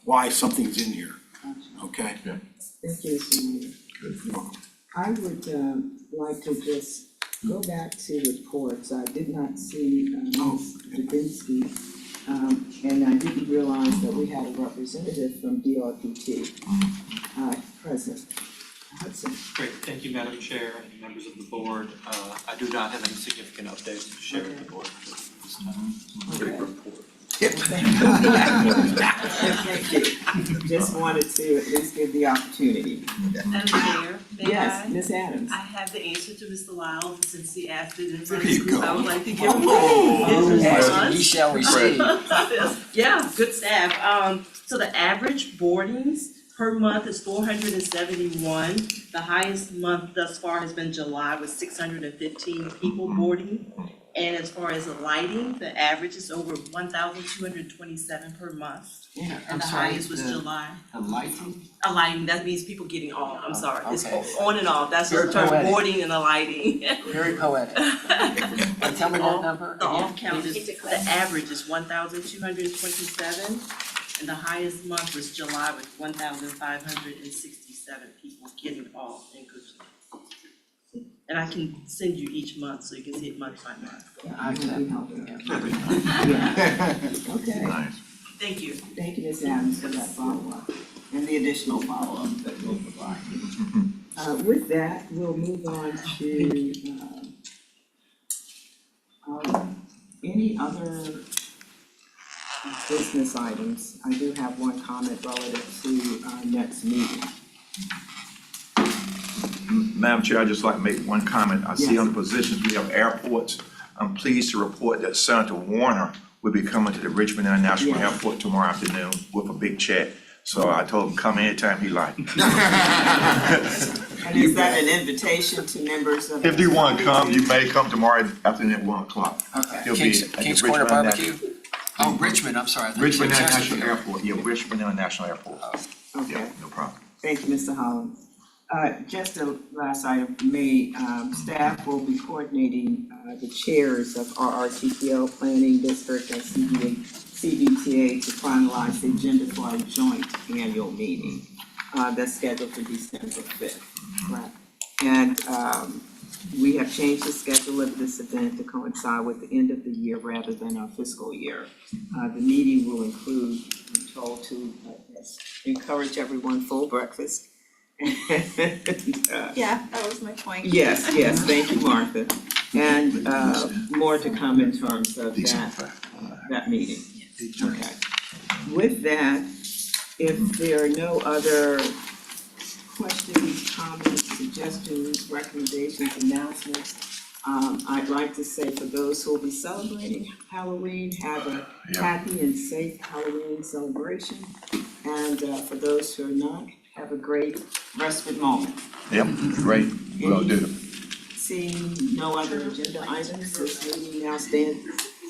why something's in here, okay? Thank you, Mr. Mayor. Good. I would like to just go back to reports. I did not see Ms. Dubinsky, and I didn't realize that we had a representative from DRPT present. Hudson. Great, thank you, Madam Chair and members of the board. I do not have any significant updates to share with the board at this time. Great report. Thank you. Just wanted to at least give the opportunity. Madam Mayor, may I? Yes, Ms. Adams. I have the answer to Mr. Lyle, since he asked it in There front of you group, go. I would like to give him Ye shall receive. Yeah, good staff. So the average boardings per month is 471. The highest month thus far has been July with 615 people boarding. And as far as the lighting, the average is over 1,227 per month. Yeah, And the highest was July. The lighting? Alighting, that means people getting off, I'm sorry. It's Okay. on and off, that's Very the term, poetic. boarding and alighting. Very poetic. And tell me that number The again, off count is, please. the average is 1,227, and the highest month was July with 1,567 people getting off in Cushing. And I can send you each month, so you can see it month by month. I accept. Okay. Nice. Thank you. Thank you, Ms. Adams, for that follow-up and the additional follow-up that we'll provide. With that, we'll move on to any other business items. I do have one comment relative to our next meeting. Madam Chair, I'd just like to make one comment. I see on the positions, we have airports. I'm pleased to report that Senator Warner will be coming to the Richmond International Yes. Airport tomorrow afternoon with a big check. So I told him, come anytime he like. And is that an invitation to members of? If you want to come, you may come tomorrow afternoon at 1 o'clock. Okay. He'll be Kings, at the Kings Corner Richmond Barbecue? Oh, Richmond, I'm sorry. I thought you Richmond said International Chesterfield. Airport, yeah, Richmond International Airport. Okay. Yeah, no problem. Thank you, Mr. Holland. Just a last item for me, staff will be coordinating, the chairs of RRTPO, Planning District, and CBTA to finalize the agenda for our joint annual meeting, that's scheduled for December 5th. Right. And, we have changed the schedule of this event to coincide with the end of the year rather than our fiscal year. The meeting will include, I'm told to, encourage everyone full breakfast. Yeah, that was my point. Yes, thank you, Martha. And more to come in terms of that meeting. Okay. With that, if there are no other questions, comments, suggestions, recommendations, announcements, I'd like to say for those who will be celebrating Halloween, have a happy and safe Halloween celebration. And for those who are not, have a great respite moment. Yep, great, well do. Seeing no other agenda items, this meeting now stands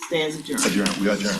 adjourned. Adjourn, we adjourn.